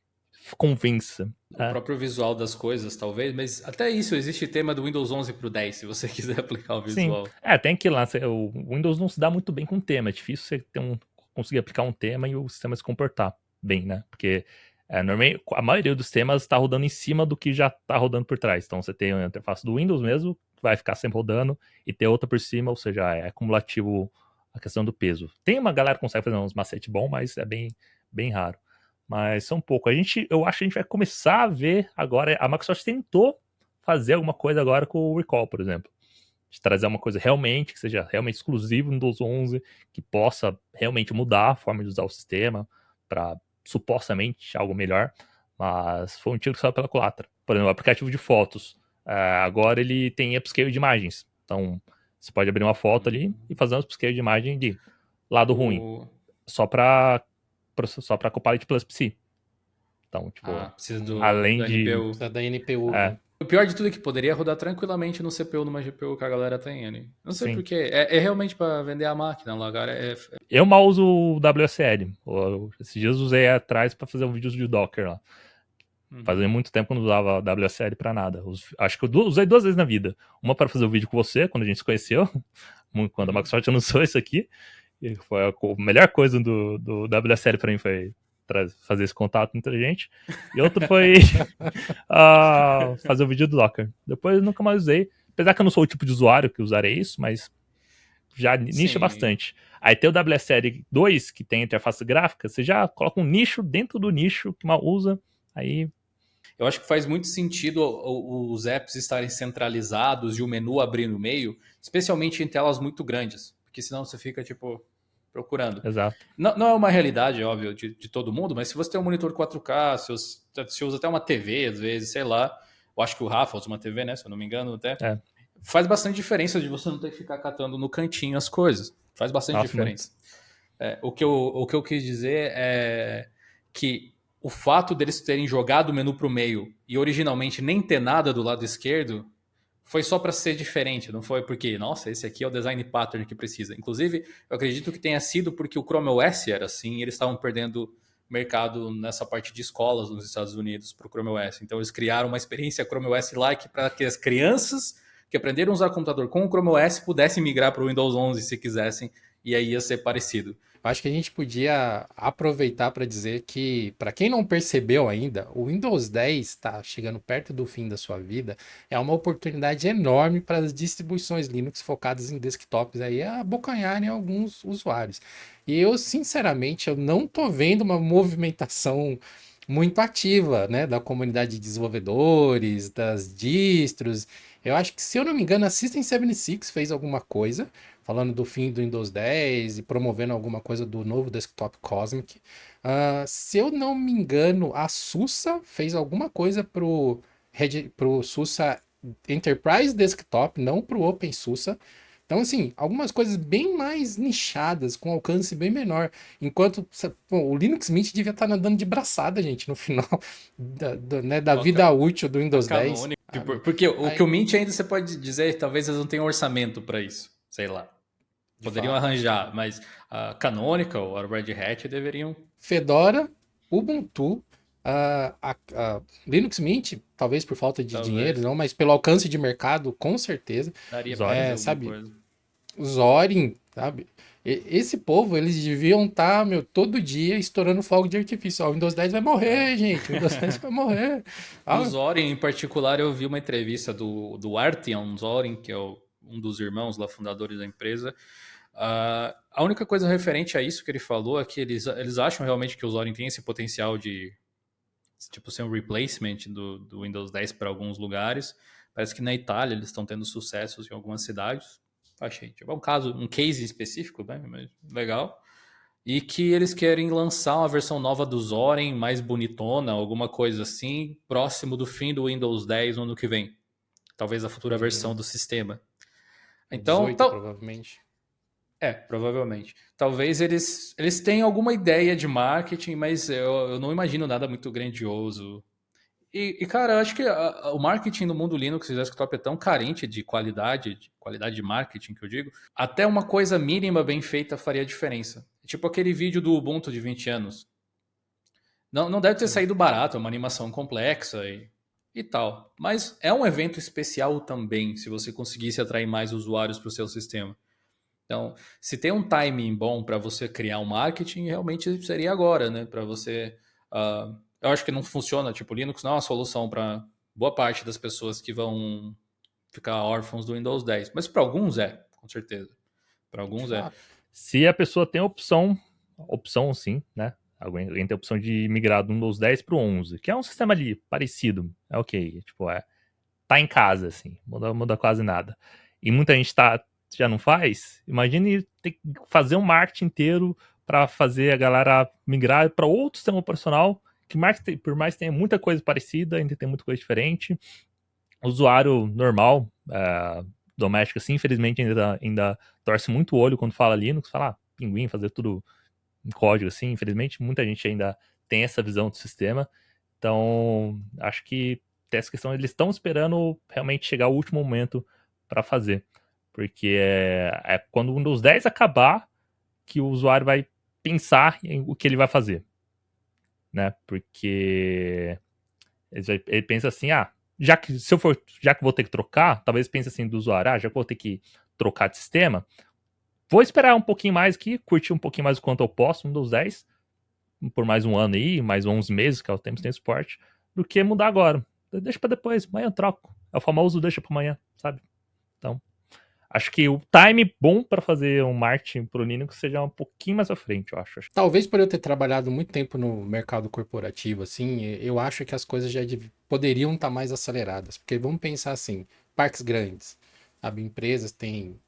convença. O próprio visual das coisas, talvez, mas até isso, existe tema do Windows 11 pro 10, se você quiser aplicar o visual. Sim, tem que lá, o Windows não se dá muito bem com tema, é difícil você conseguir aplicar um tema e o sistema se comportar bem, né? Porque normalmente a maioria dos temas está rodando em cima do que já está rodando por trás. Então você tem a interface do Windows mesmo, que vai ficar sempre rodando, e ter outra por cima, ou seja, é acumulativo a questão do peso. Tem uma galera que consegue fazer uns macete bom, mas é bem raro. Mas são pouco. Eu acho que a gente vai começar a ver agora. A Microsoft tentou fazer alguma coisa agora com o Recall, por exemplo. De trazer uma coisa realmente, que seja realmente exclusivo no Windows 11, que possa realmente mudar a forma de usar o sistema para supostamente algo melhor. Mas foi um tiro que saiu pela culatra. Por exemplo, o aplicativo de fotos. Agora ele tem upscale de imagens. Então, você pode abrir uma foto ali e fazer um upscale de imagem de lado ruim. Só para Copilot Plus PC. Então, tipo, precisa além do de... NPU. Precisa da NPU, né? O pior de tudo é que poderia rodar tranquilamente no CPU, numa GPU que a galera tem ali. Não sei porquê. É realmente para vender a máquina lá, cara. Eu mal uso o WSL. Esses dias usei atrás para fazer um vídeo de Docker lá. Fazia muito tempo que eu não usava WSL para nada. Acho que eu usei 2 vezes na vida. Uma para fazer o vídeo com você, quando a gente se conheceu, quando a Microsoft anunciou isso aqui. E foi a melhor coisa do WSL para mim, foi fazer esse contato entre a gente. E outro foi fazer o vídeo do Docker. Depois eu nunca mais usei. Apesar que eu não sou o tipo de usuário que usaria isso, mas já nicha bastante. Aí tem o WSL 2, que tem interface gráfica, você já coloca um nicho dentro do nicho que mal usa, aí... Eu acho que faz muito sentido os apps estarem centralizados e o menu abrir no meio, especialmente em telas muito grandes. porque senão você fica, tipo, procurando. Exato. Não é uma realidade, óbvio, de todo mundo, mas se você tem um monitor 4K, se usa até uma TV, às vezes, sei lá, eu acho que o Rafa usa uma TV, né, se eu não me engano, até, É. faz bastante diferença de você não ter que ficar catando no cantinho as coisas. Faz bastante Nossa, muito. diferença. O que eu quis dizer é que o fato deles terem jogado o menu para o meio e originalmente nem ter nada do lado esquerdo foi só para ser diferente, não foi porque, nossa, esse aqui é o design pattern que precisa. Inclusive, eu acredito que tenha sido porque o Chrome OS era assim e eles estavam perdendo mercado nessa parte de escolas nos Estados Unidos para o Chrome OS. Então, eles criaram uma experiência Chrome OS-like para que as crianças que aprenderam a usar computador com o Chrome OS pudessem migrar para o Windows 11 se quisessem, e aí ia ser parecido. Acho que a gente podia aproveitar para dizer que, para quem não percebeu ainda, o Windows 10 está chegando perto do fim da sua vida. É uma oportunidade enorme para as distribuições Linux focadas em desktops aí abocanharem alguns usuários. E eu, sinceramente, eu não estou vendo uma movimentação muito ativa, né, da comunidade de desenvolvedores, das distros. Eu acho que, se eu não me engano, a System76 fez alguma coisa falando do fim do Windows 10 e promovendo alguma coisa do novo desktop Cosmic. Se eu não me engano, a SUSE fez alguma coisa pro SUSE Enterprise Desktop, não pro OpenSUSE. Então, assim, algumas coisas bem mais nichadas, com alcance bem menor. Enquanto pô, o Linux Mint devia estar nadando de braçada, gente, no final da vida útil do A Windows 10. Canonical. Porque o que Aí, o Mint ainda você pode dizer, talvez eles não tenham orçamento para isso. Sei lá. de Poderiam fato. arranjar, mas a Canonical, a Red Hat deveriam. Fedora, Ubuntu, a Linux Mint, talvez por falta de dinheiro, Talvez. não, mas pelo alcance de mercado, com certeza. Daria para Zorin. fazer alguma Sabe, coisa. Zorin, sabe? Esse povo, eles deviam estar, meu, todo dia estourando fogo de artifício. Ó, o Windows 10 vai morrer, gente. O Windows 10 vai morrer. Do Ah, Zorin, em particular, eu vi uma entrevista do Artyom Zorin, que é um dos irmãos lá, fundadores da empresa. A única coisa referente a isso que ele falou é que eles acham realmente que o Zorin tem esse potencial de tipo, ser um replacement do Windows 10 para alguns lugares. Parece que na Itália eles estão tendo sucessos em algumas cidades. Achei. Tipo, é um case específico, né? Mas legal. E que eles querem lançar uma versão nova do Zorin, mais bonitona, alguma coisa assim, próximo do fim do Windows 10 no ano que vem. Talvez a futura versão do sistema. Então, 18, provavelmente. provavelmente. Talvez eles tenham alguma ideia de marketing, mas eu não imagino nada muito grandioso. Cara, eu acho que o marketing no mundo Linux e desktop é tão carente de qualidade de marketing que eu digo, até uma coisa mínima bem feita faria diferença. Tipo aquele vídeo do Ubuntu de 20 anos. Não deve ter Sim. saído barato, é uma animação complexa e tal. Mas é um evento especial também, se você conseguisse atrair mais usuários para o seu sistema. Então, se tem um timing bom para você criar um marketing, realmente seria agora, né? Para você. Eu acho que não funciona, tipo, Linux não é uma solução para boa parte das pessoas que vão ficar órfãos do Windows 10. Mas para alguns com certeza. Para De alguns é. fato. Se a pessoa tem opção sim, né? Alguém tem a opção de migrar do Windows 10 para o 11, que é um sistema ali parecido. É ok, tipo, tá em casa, assim, muda quase nada. E muita gente já não faz. Imagine ter que fazer um marketing inteiro para fazer a galera migrar para outro sistema operacional, que por mais tenha muita coisa parecida, ainda tem muita coisa diferente. O usuário normal, doméstico, assim, infelizmente ainda torce muito o olho quando fala Linux, fala pinguim, fazer tudo em código, assim. Infelizmente, muita gente ainda tem essa visão do sistema. Então, acho que tem essa questão, eles estão esperando realmente chegar o último momento para fazer. Porque é quando o Windows 10 acabar que o usuário vai pensar em o que ele vai fazer. Né? Porque ele pensa assim, já que vou ter que trocar, talvez pense assim do usuário, já que vou ter que trocar de sistema, vou esperar um pouquinho mais aqui, curtir um pouquinho mais o quanto eu posso, Windows 10, por mais um ano aí, mais 11 meses, que é o tempo que tem suporte, do que mudar agora. Deixa pra depois, amanhã eu troco. É o famoso deixa pra amanhã, sabe? Então, acho que o time bom para fazer um marketing pro Linux seja um pouquinho mais à frente, eu acho. Talvez por eu ter trabalhado muito tempo no mercado corporativo, assim, eu acho que as coisas já poderiam estar mais aceleradas. Porque vamos pensar assim, parques grandes, sabe? Empresas têm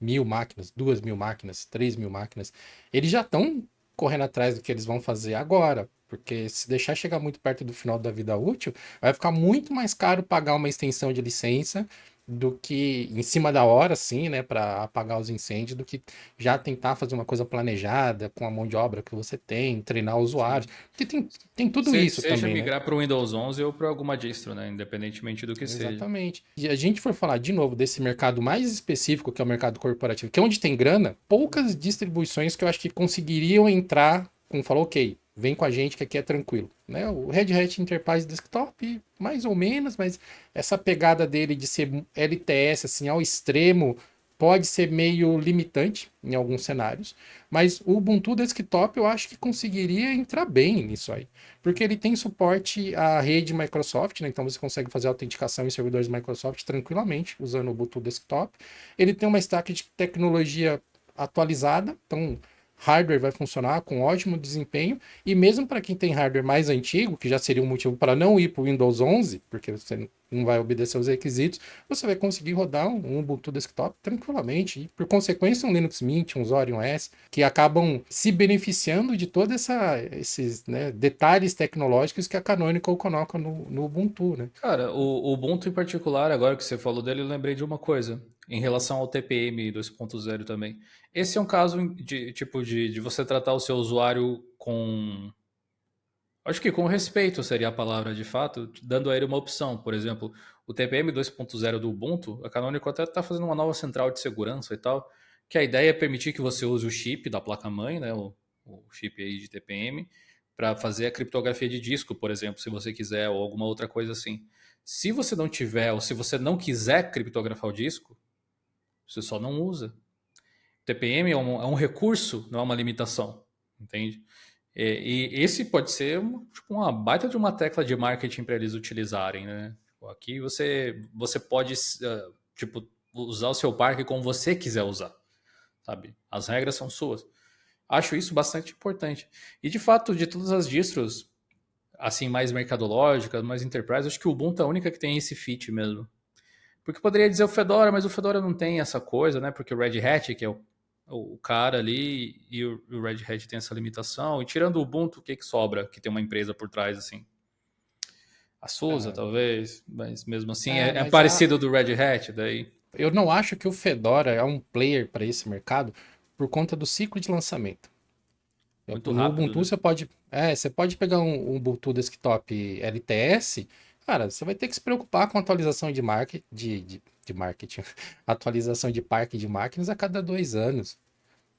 1.000 máquinas, 2.000 máquinas, 3.000 máquinas. Eles já estão correndo atrás do que eles vão fazer agora. Porque se deixar chegar muito perto do final da vida útil, vai ficar muito mais caro pagar uma extensão de licença do que em cima da hora, assim, né, para apagar os incêndios, do que já tentar fazer uma coisa planejada com a mão de obra que você tem, treinar usuários. Sim. Porque tem tudo isso Seja também, né? migrar para o Windows 11 ou para alguma distro, né? Independentemente do que seja. Exatamente. E a gente for falar de novo desse mercado mais específico, que é o mercado corporativo, que é onde tem grana, poucas distribuições que eu acho que conseguiriam entrar com falar, ok, vem com a gente que aqui é tranquilo. Né? O Red Hat Enterprise Desktop, mais ou menos, mas essa pegada dele de ser LTS assim, ao extremo pode ser meio limitante em alguns cenários, mas o Ubuntu Desktop eu acho que conseguiria entrar bem nisso aí. Porque ele tem suporte à rede Microsoft, né? Então você consegue fazer autenticação em servidores Microsoft tranquilamente usando o Ubuntu Desktop. Ele tem uma stack de tecnologia atualizada, então hardware vai funcionar com ótimo desempenho. E mesmo para quem tem hardware mais antigo, que já seria um motivo para não ir para o Windows 11, porque você não vai obedecer os requisitos, você vai conseguir rodar um Ubuntu Desktop tranquilamente. E, por consequência, um Linux Mint, um Zorin OS, que acabam se beneficiando de todos esses, né, detalhes tecnológicos que a Canonical coloca no Ubuntu, né? Cara, o Ubuntu em particular, agora que você falou dele, eu lembrei de uma coisa. Em relação ao TPM 2.0 também. Esse é um caso de tipo de você tratar o seu usuário com. Acho que com respeito seria a palavra de fato, dando a ele uma opção. Por exemplo, o TPM 2.0 do Ubuntu, a Canonical até está fazendo uma nova central de segurança e tal, que a ideia é permitir que você use o chip da placa-mãe, né, o chip aí de TPM, para fazer a criptografia de disco, por exemplo, se você quiser, ou alguma outra coisa assim. Se você não tiver, ou se você não quiser criptografar o disco, você só não usa. TPM é um recurso, não é uma limitação, entende? E esse pode ser tipo, uma baita de uma tecla de marketing para eles utilizarem, né? Tipo, aqui você pode tipo, usar o seu parque como você quiser usar, sabe? As regras são suas. Acho isso bastante importante. E de fato, de todas as distros, assim, mais mercadológicas, mais enterprise, acho que o Ubuntu é a única que tem esse fit mesmo. Porque poderia dizer o Fedora, mas o Fedora não tem essa coisa, né? Porque o Red Hat, que é o cara ali, e o Red Hat tem essa limitação. E tirando o Ubuntu, o que sobra? Que tem uma empresa por trás, assim. A SUSE, Ah, talvez, mas mesmo assim é mas parecido do Red Hat, daí. eu não acho que o Fedora é um player para esse mercado por conta do ciclo de lançamento. Muito No rápido, Ubuntu né? você pode pegar um Ubuntu Desktop LTS, cara, você vai ter que se preocupar com atualização de marketing, atualização de parque de máquinas a cada 2 anos,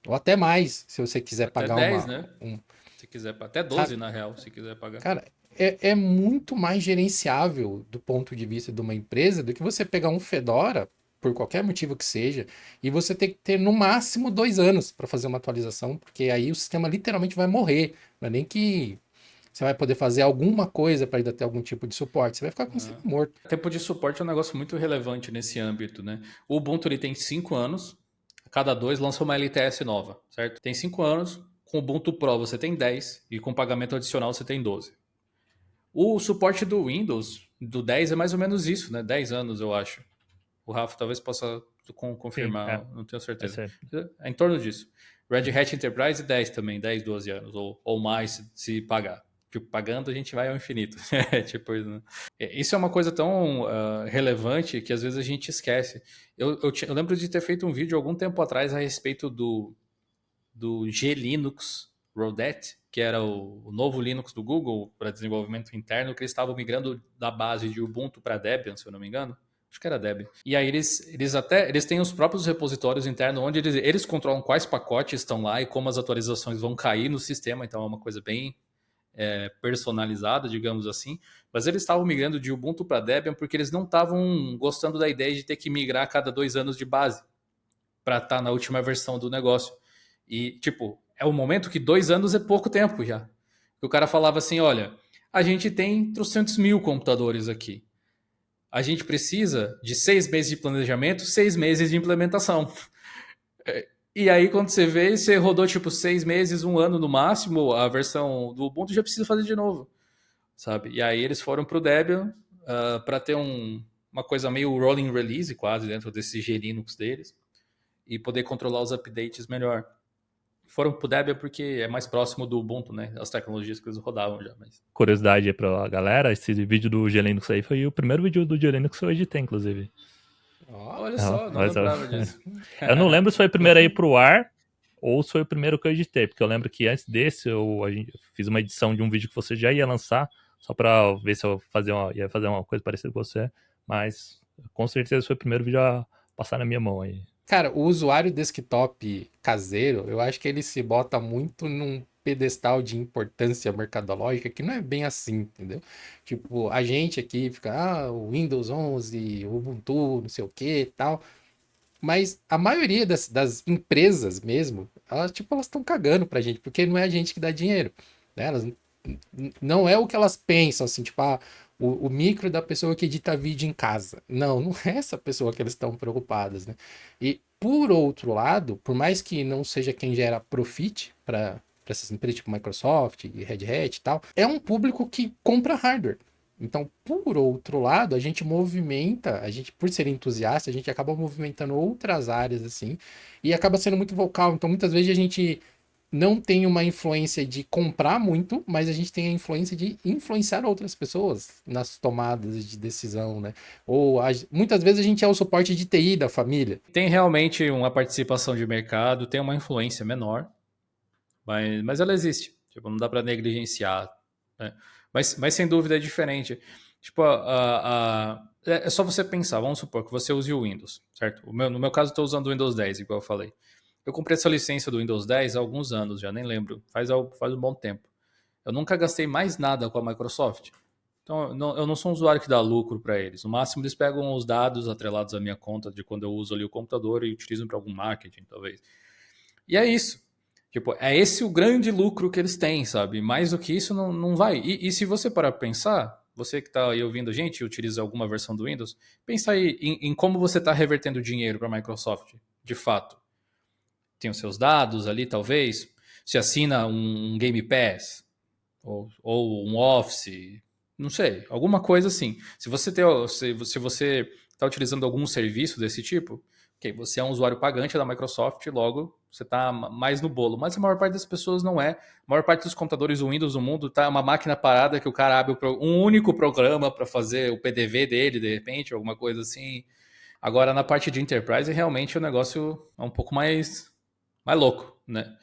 ou até mais, se você quiser Até pagar 10, né? um, Se quiser, até sabe? 12 na real, se quiser pagar. Cara, é muito mais gerenciável do ponto de vista de uma empresa do que você pegar um Fedora, por qualquer motivo que seja, e você ter que ter no máximo 2 anos para fazer uma atualização, porque aí o sistema literalmente vai morrer. Não é nem que você vai poder fazer alguma coisa para ainda ter algum tipo de suporte, você vai ficar com o sistema morto. Tempo de suporte é um negócio muito relevante nesse âmbito, né? O Ubuntu ele tem 5 anos, a cada 2 lança uma LTS nova, certo? Tem 5 anos, com o Ubuntu Pro você tem 10 e com pagamento adicional você tem 12. O suporte do Windows, do 10 é mais ou menos isso, né? 10 anos, eu acho. O Rafa talvez possa Sim, confirmar, não tenho vai certeza. ser. É em torno disso. Red Hat Enterprise 10 também, 10, 12 anos, ou mais se pagar. Tipo, pagando a gente vai ao infinito. Tipo, né? Isso é uma coisa tão relevante que às vezes a gente esquece. Eu lembro de ter feito um vídeo algum tempo atrás a respeito do G-Linux Rodette, que era o novo Linux do Google para desenvolvimento interno, que eles estavam migrando da base de Ubuntu para Debian, se eu não me engano. Acho que era Debian. E aí eles têm os próprios repositórios internos onde eles controlam quais pacotes estão lá e como as atualizações vão cair no sistema. Então é uma coisa bem personalizada, digamos assim. Mas eles estavam migrando de Ubuntu para Debian porque eles não estavam gostando da ideia de ter que migrar a cada 2 anos de base para estar na última versão do negócio. E, tipo, é um momento que 2 anos é pouco tempo já. O cara falava assim: olha, a gente tem 300 mil computadores aqui. A gente precisa de 6 meses de planejamento, 6 meses de implementação. E aí, quando você vê, você rodou tipo 6 meses, um ano no máximo, a versão do Ubuntu já precisa fazer de novo, sabe? E aí eles foram para o Debian para ter uma coisa meio rolling release quase dentro desse G Linux deles. e poder controlar os updates melhor. Foram pro Debian porque é mais próximo do Ubuntu, né? As tecnologias que eles rodavam já. Mas... Curiosidade aí pra galera, esse vídeo do GLinux aí foi o primeiro vídeo do GLinux que eu editei, inclusive. Ó, Olha só, não Mas eu, lembrava disso. eu não lembro se foi o primeiro aí pro ar ou se foi o primeiro que eu editei, porque eu lembro que antes desse eu fiz uma edição de um vídeo que você já ia lançar, só pra ver se eu ia fazer uma coisa parecida com você, mas com certeza foi o primeiro vídeo a passar na minha mão aí. Cara, o usuário desktop caseiro, eu acho que ele se bota muito num pedestal de importância mercadológica que não é bem assim, entendeu? Tipo, a gente aqui fica, o Windows 11, o Ubuntu, não sei o que e tal. Mas a maioria das empresas mesmo, elas tipo, elas estão cagando pra gente, porque não é a gente que dá dinheiro, né? Não é o que elas pensam, assim, tipo, o micro da pessoa que edita vídeo em casa. Não, não é essa pessoa que eles estão preocupadas, né? E, por outro lado, por mais que não seja quem gera profit para essas empresas, tipo Microsoft e Red Hat e tal, é um público que compra hardware. Então, por outro lado, a gente movimenta, a gente, por ser entusiasta, a gente acaba movimentando outras áreas, assim, e acaba sendo muito vocal. Então, muitas vezes a gente não tem uma influência de comprar muito, mas a gente tem a influência de influenciar outras pessoas nas tomadas de decisão, né? Ou muitas vezes a gente é o suporte de TI da família. Tem realmente uma participação de mercado, tem uma influência menor, mas ela existe. Tipo, não dá para negligenciar, né? Mas sem dúvida é diferente. Tipo, é só você pensar, vamos supor que você use o Windows, certo? No meu caso, estou usando o Windows 10, igual eu falei. Eu comprei essa licença do Windows 10 há alguns anos, já nem lembro, faz um bom tempo. Eu nunca gastei mais nada com a Microsoft. Então, eu não sou um usuário que dá lucro para eles. No máximo, eles pegam os dados atrelados à minha conta de quando eu uso ali o computador e utilizam para algum marketing, talvez. E é isso. Tipo, é esse o grande lucro que eles têm, sabe? Mais do que isso, não vai. E se você parar para pensar, você que está aí ouvindo a gente e utiliza alguma versão do Windows, pensa aí em como você está revertendo dinheiro para a Microsoft, de fato. Tem os seus dados ali, talvez. Se assina um Game Pass ou um Office, não sei, alguma coisa assim. Se você está utilizando algum serviço desse tipo, ok, você é um usuário pagante da Microsoft, logo você está mais no bolo. Mas a maior parte das pessoas não é. A maior parte dos computadores do Windows no mundo tá uma máquina parada que o cara abre um único programa para fazer o PDV dele, de repente, alguma coisa assim. Agora, na parte de Enterprise, realmente o negócio é um pouco mais louco, né?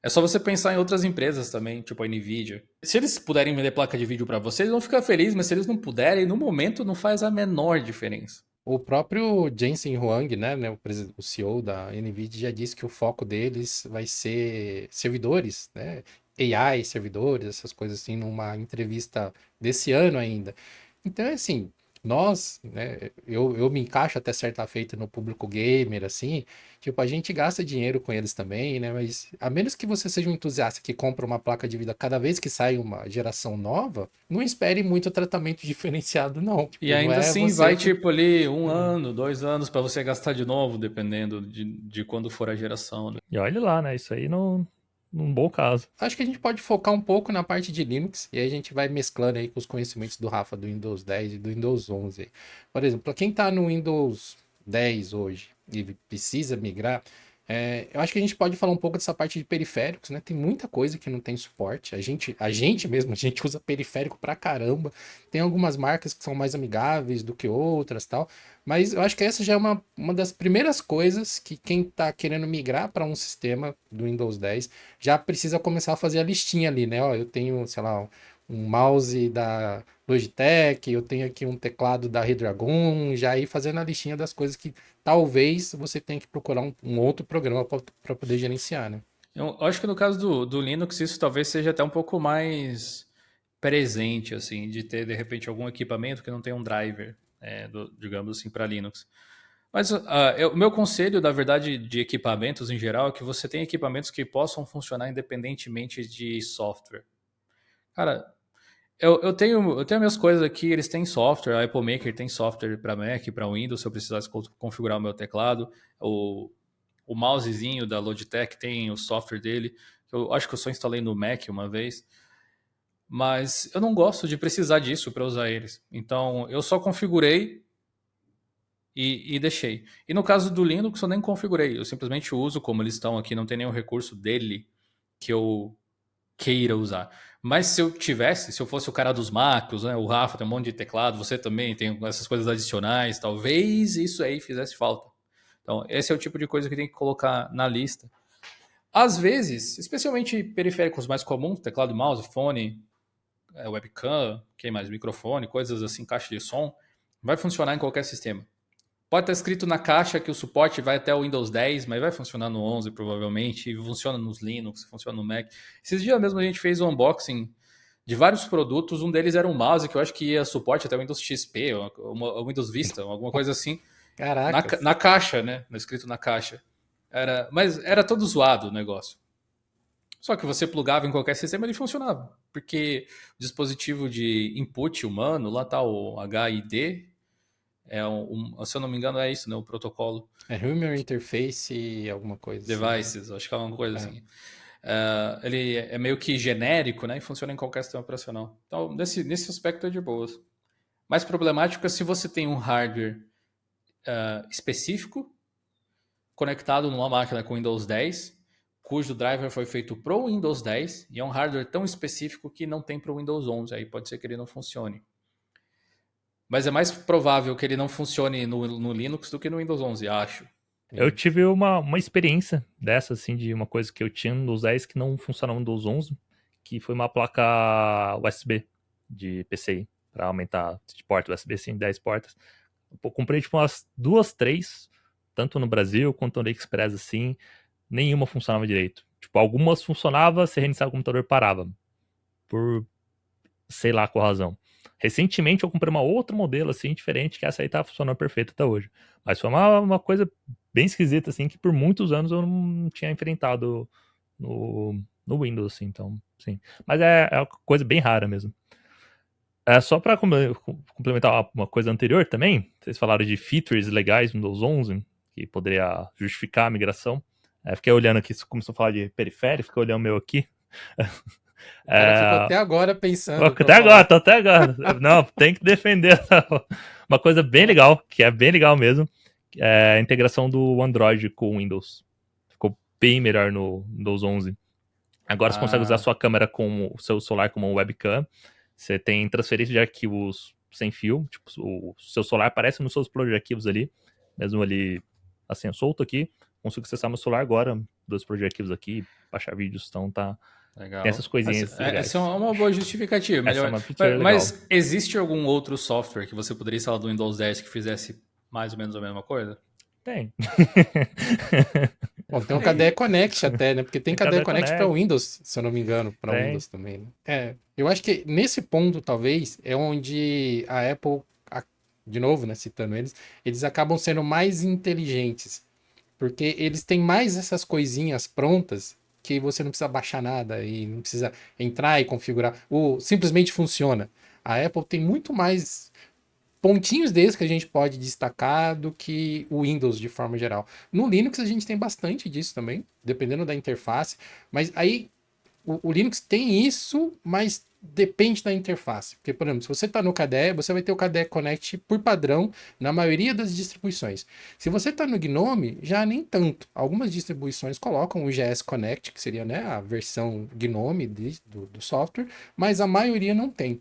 É só você pensar em outras empresas também, tipo a Nvidia. Se eles puderem vender placa de vídeo para vocês, eles vão ficar felizes, mas se eles não puderem, no momento não faz a menor diferença. O próprio Jensen Huang, né, o CEO da NVIDIA, já disse que o foco deles vai ser servidores, né? AI, servidores, essas coisas assim, numa entrevista desse ano ainda. Então, é assim, nós, né, eu me encaixo até certa feita no público gamer, assim, tipo, a gente gasta dinheiro com eles também, né, mas a menos que você seja um entusiasta que compra uma placa de vida cada vez que sai uma geração nova, não espere muito tratamento diferenciado, não. E Tipo, não ainda é assim você vai que... tipo ali 1 ano, 2 anos para você gastar de novo, dependendo de quando for a geração, né? E olha lá, né? Isso aí num bom caso. Acho que a gente pode focar um pouco na parte de Linux e aí a gente vai mesclando aí com os conhecimentos do Rafa do Windows 10 e do Windows 11. Por exemplo, para quem está no Windows 10 hoje e precisa migrar, eu acho que a gente pode falar um pouco dessa parte de periféricos, né? Tem muita coisa que não tem suporte. A gente mesmo, a gente usa periférico pra caramba. Tem algumas marcas que são mais amigáveis do que outras, tal. Mas eu acho que essa já é uma das primeiras coisas que quem está querendo migrar para um sistema do Windows 10 já precisa começar a fazer a listinha ali, né? Ó, eu tenho, sei lá, um mouse da Logitech, eu tenho aqui um teclado da Redragon, já ir fazendo a listinha das coisas que talvez você tenha que procurar um outro programa para poder gerenciar, né? Eu acho que no caso do Linux, isso talvez seja até um pouco mais presente, assim, de ter, de repente, algum equipamento que não tem um driver, digamos assim, para Linux. Mas o meu conselho, na verdade, de equipamentos em geral, é que você tenha equipamentos que possam funcionar independentemente de software. Cara, eu tenho minhas coisas aqui, eles têm software, a Apple Maker tem software para Mac, para Windows, se eu precisasse configurar o meu teclado. O mousezinho da Logitech tem o software dele. Eu acho que eu só instalei no Mac uma vez. Mas eu não gosto de precisar disso para usar eles. Então, eu só configurei e deixei. E no caso do Linux eu nem configurei, eu simplesmente uso como eles estão aqui, não tem nenhum recurso dele que eu queira usar. Mas se eu tivesse, se eu fosse o cara dos macros, né, o Rafa tem um monte de teclado, você também tem essas coisas adicionais, talvez isso aí fizesse falta. Então, esse é o tipo de coisa que tem que colocar na lista. Às vezes, especialmente periféricos mais comuns, teclado, mouse, fone, webcam, que mais, microfone, coisas assim, caixa de som, vai funcionar em qualquer sistema. Pode estar escrito na caixa que o suporte vai até o Windows 10, mas vai funcionar no 11 provavelmente, e funciona nos Linux, funciona no Mac. Esses dias mesmo a gente fez um unboxing de vários produtos, um deles era um mouse que eu acho que ia suporte até o Windows XP, ou o Windows Vista, alguma coisa assim, Caracas. na caixa, né? Escrito na caixa. Mas era todo zoado o negócio. Só que você plugava em qualquer sistema e ele funcionava. Porque o dispositivo de input humano, lá tá o HID, se eu não me engano é isso, né? O protocolo É Human Interface alguma coisa assim, né? devices, acho que é uma coisa É. assim. Ele é meio que genérico, né? E funciona em qualquer sistema operacional. Então, nesse aspecto é de boas. Mais problemático é se você tem um hardware específico conectado numa máquina com Windows 10, cujo driver foi feito para o Windows 10 e é um hardware tão específico que não tem para o Windows 11. Aí pode ser que ele não funcione. Mas é mais provável que ele não funcione no Linux do que no Windows 11, acho. Eu Sim. tive uma experiência dessa, assim, de uma coisa que eu tinha no Windows 10 que não funcionava no Windows 11, que foi uma placa USB de PCI, para aumentar de porta USB, assim, 10 portas. Eu comprei, tipo, umas duas, três, tanto no Brasil quanto no AliExpress, assim, nenhuma funcionava direito. Tipo, algumas funcionavam, se reiniciava o computador parava, por sei lá qual razão. Recentemente eu comprei uma outra modelo, assim, diferente, que essa aí tá funcionando perfeito até hoje. Mas foi uma coisa bem esquisita, assim, que por muitos anos eu não tinha enfrentado no Windows, assim, então, sim. Mas é uma coisa bem rara mesmo. Só para complementar uma coisa anterior também, vocês falaram de features legais no Windows 11, que poderia justificar a migração. Fiquei olhando aqui, começou a falar de periférico, fiquei olhando o meu aqui. O cara ficou É, até agora pensando pra até agora, falar. tô até agora. Não, tem que defender uma coisa bem legal, que é bem legal mesmo, é a integração do Android com o Windows. Ficou bem melhor no Windows 11. Agora você consegue usar Ah, sua câmera com o seu celular como um webcam. Você tem transferência de arquivos sem fio. Tipo, o seu celular aparece nos seus player de arquivos ali, mesmo ali, assim, solto aqui. Consigo acessar meu celular agora, dois player de arquivos aqui, baixar vídeos, então tá. Tem essas Legal. coisinhas Essa é legais. uma boa justificativa. Essa é Melhor. uma feature legal. Mas existe algum outro software que você poderia instalar do Windows 10 que fizesse mais ou menos a mesma coisa? Tem. bom, tem um KDE Aí, Connect até, né? Porque tem Tem KDE KDE Connect para Connect, Windows, se eu não me engano, para tem. Windows também, né? Eu acho que nesse ponto, talvez, é onde a Apple, de novo, né, citando eles acabam sendo mais inteligentes, porque eles têm mais essas coisinhas prontas que você não precisa baixar nada e não precisa entrar e configurar. Simplesmente funciona. A Apple tem muito mais pontinhos desses que a gente pode destacar do que o Windows de forma geral. No Linux a gente tem bastante disso também, dependendo da interface, mas aí o Linux tem isso, mas depende da interface. Porque, por exemplo, se você está no KDE, você vai ter o KDE Connect por padrão na maioria das distribuições. Se você está no Gnome, já nem tanto. Algumas distribuições colocam o GS Connect, que seria, né, a versão Gnome do software, mas a maioria não tem.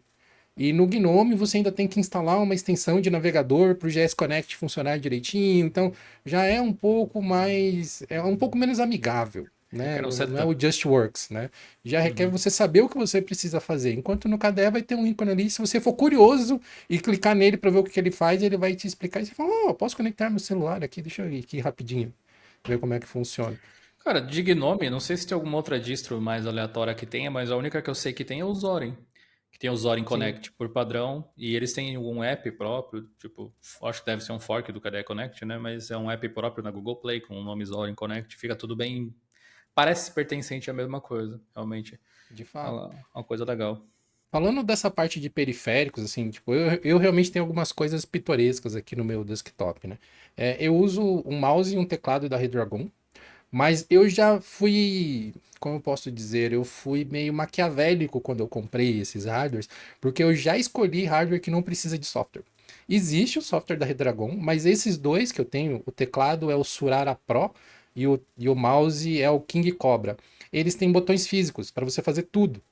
E no Gnome você ainda tem que instalar uma extensão de navegador para o GS Connect funcionar direitinho. Então já é um pouco mais, é um pouco menos amigável, né? requer um Não é o setup. JustWorks, né? Já requer Uhum. você saber o que você precisa fazer. Enquanto no KDE vai ter um ícone ali, se você for curioso e clicar nele para ver o que ele faz, ele vai te explicar e você fala: "Oh, posso conectar meu celular aqui, deixa eu ir aqui rapidinho, ver como é que funciona." Cara, de Gnome, não sei se tem alguma outra distro mais aleatória que tenha, mas a única que eu sei que tem é o Zorin. Que tem o Zorin Sim. Connect por padrão, e eles têm um app próprio, tipo, acho que deve ser um fork do KDE Connect, né? Mas é um app próprio na Google Play com o nome Zorin Connect, fica tudo bem. Parece pertencente à mesma coisa, realmente. De É fato. uma coisa legal. Falando dessa parte de periféricos, assim, tipo, eu realmente tenho algumas coisas pitorescas aqui no meu desktop, né? Eu uso um mouse e um teclado da Redragon, mas eu já fui, como eu posso dizer, eu fui meio maquiavélico quando eu comprei esses hardwares, porque eu já escolhi hardware que não precisa de software. Existe o software da Redragon, mas esses dois que eu tenho, o teclado é o Surara Pro e o mouse é o King Cobra. Eles têm botões físicos para você fazer tudo.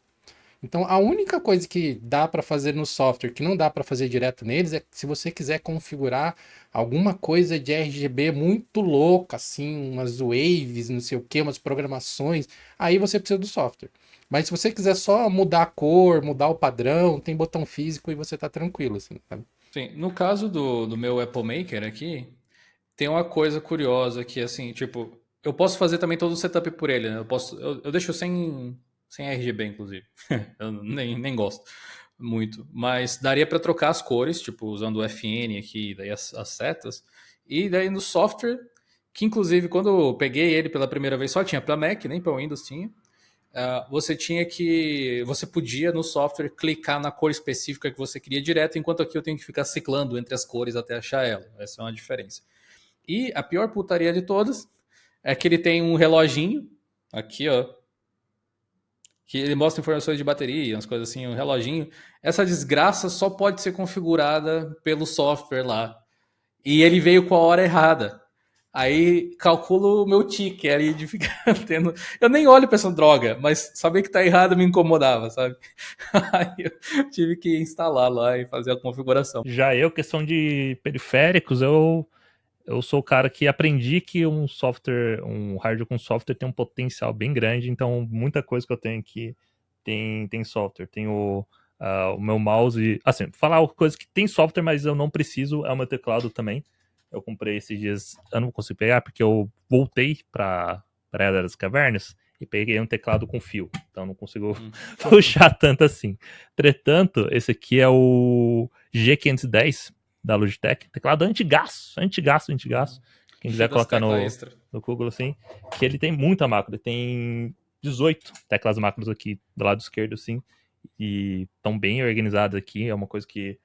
Então, a única coisa que dá para fazer no software, que não dá para fazer direto neles, é se você quiser configurar alguma coisa de RGB muito louca, assim, umas waves, não sei o que, umas programações, aí você precisa do software. Mas se você quiser só mudar a cor, mudar o padrão, tem botão físico e você tá tranquilo, assim, sabe? Sim, no caso do meu Apple Maker aqui, tem uma coisa curiosa que, assim, tipo, eu posso fazer também todo o setup por ele, né? Eu deixo sem RGB, inclusive. Eu nem gosto muito. Mas daria para trocar as cores, tipo, usando o FN aqui, daí as setas. E daí no software, que inclusive quando eu peguei ele pela primeira vez, só tinha para Mac, nem para Windows tinha. Você podia no software clicar na cor específica que você queria direto, enquanto aqui eu tenho que ficar ciclando entre as cores até achar ela. Essa é uma diferença. E a pior putaria de todas é que ele tem um reloginho aqui, ó, que ele mostra informações de bateria, umas coisas assim, um reloginho. Essa desgraça só pode ser configurada pelo software lá. E ele veio com a hora errada. Aí calculo o meu tique ali de ficar tendo. Eu nem olho pra essa droga, mas saber que tá errado me incomodava, sabe? Aí eu tive que instalar lá e fazer a configuração. Já eu, questão de periféricos, eu sou o cara que aprendi que um hardware com software tem um potencial bem grande, então muita coisa que eu tenho aqui tem software. Tenho o meu mouse, assim, falar coisa que tem software, mas eu não preciso, é o meu teclado também. Eu comprei esses dias, eu não consigo pegar porque eu voltei para Era das Cavernas e peguei um teclado com fio, então não consigo puxar tanto assim. Entretanto, esse aqui é o G510 da Logitech, teclado antigaço. Quem quiser Cheio das colocar teclas no extra. Google assim, que ele tem muita macro, ele tem 18 teclas macros aqui do lado esquerdo assim, e estão bem organizadas aqui, é uma coisa que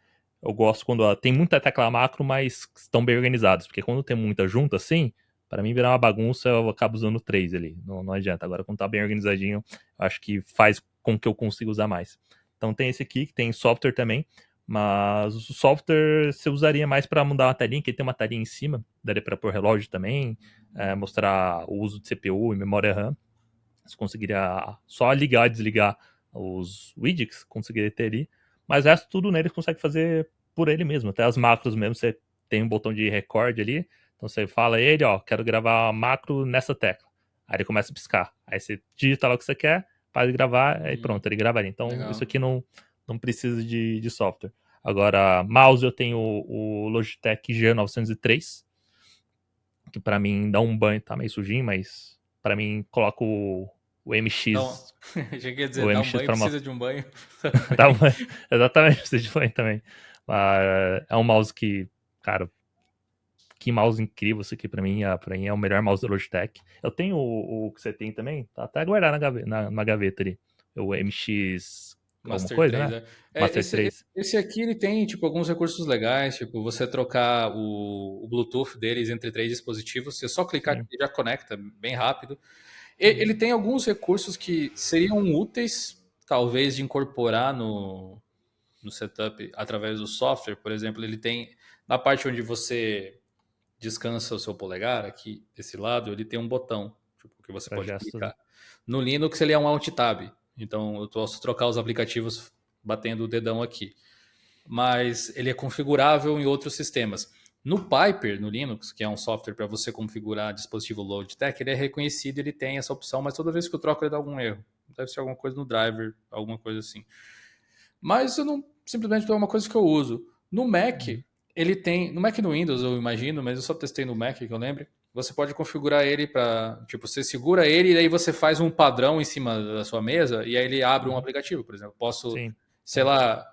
eu gosto quando tem muita tecla macro, mas estão bem organizadas, porque quando tem muita junta assim, para mim virar uma bagunça, eu acabo usando 3 ali, não adianta. Agora quando tá bem organizadinho, eu acho que faz com que eu consiga usar mais. Então tem esse aqui, que tem software também, mas o software você usaria mais para mudar uma telinha, que tem uma telinha em cima, daria para pôr relógio também, mostrar o uso de CPU e memória RAM. Você conseguiria só ligar e desligar os widgets, conseguiria ter ali, mas o resto tudo nele consegue fazer por ele mesmo, até as macros mesmo, você tem um botão de record ali, então você fala a ele, ó, quero gravar a macro nessa tecla, aí ele começa a piscar, aí você digita lá o que você quer, para gravar, aí pronto, ele gravaria. Então Legal. isso aqui não precisa de software. Agora, mouse eu tenho o Logitech G903, que para mim dá um banho, tá meio sujinho, mas para mim coloco o Então, MX, já quer dizer, o dá um MX banho, para precisa de um banho. dá um banho. Exatamente, precisa de banho também. Mas é um mouse que, cara, que mouse incrível isso aqui para mim é o melhor mouse da Logitech. Eu tenho o que você tem também, tá até guardado na gaveta ali. O MX alguma Master coisa, 3, né? é. Master 3. Esse aqui ele tem tipo alguns recursos legais, tipo você trocar o Bluetooth deles entre três dispositivos, você só clicar que Sim. ele já conecta bem rápido. Uhum. Ele tem alguns recursos que seriam úteis, talvez, de incorporar no setup através do software. Por exemplo, ele tem na parte onde você descansa o seu polegar, aqui desse lado, ele tem um botão tipo, que você Pra pode gestos, né? clicar. No Linux ele é um Alt Tab, então eu posso trocar os aplicativos batendo o dedão aqui. Mas ele é configurável em outros sistemas. No Piper, no Linux, que é um software para você configurar dispositivo Logitech, ele é reconhecido, ele tem essa opção, mas toda vez que eu troco ele dá algum erro. Deve ser alguma coisa no driver, alguma coisa assim. Mas eu não simplesmente é uma coisa que eu uso. No Mac, Uhum. ele tem. No Mac e no Windows, eu imagino, mas eu só testei no Mac, que eu lembro. Você pode configurar ele para. Tipo, você segura ele e aí você faz um padrão em cima da sua mesa e aí ele abre um Uhum. aplicativo, por exemplo. Posso, Sim. sei lá,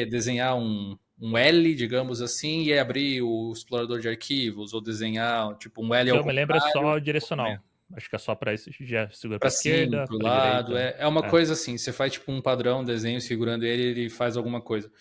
desenhar um L, digamos assim, e abrir o explorador de arquivos, ou desenhar tipo um L Que ao eu me lembro é contrário, só direcional. Acho que é só para isso. Já segura para para cima, esquerda, para o para lado. direita. É uma É. coisa assim. Você faz tipo um padrão, desenho, segurando ele, ele faz alguma coisa.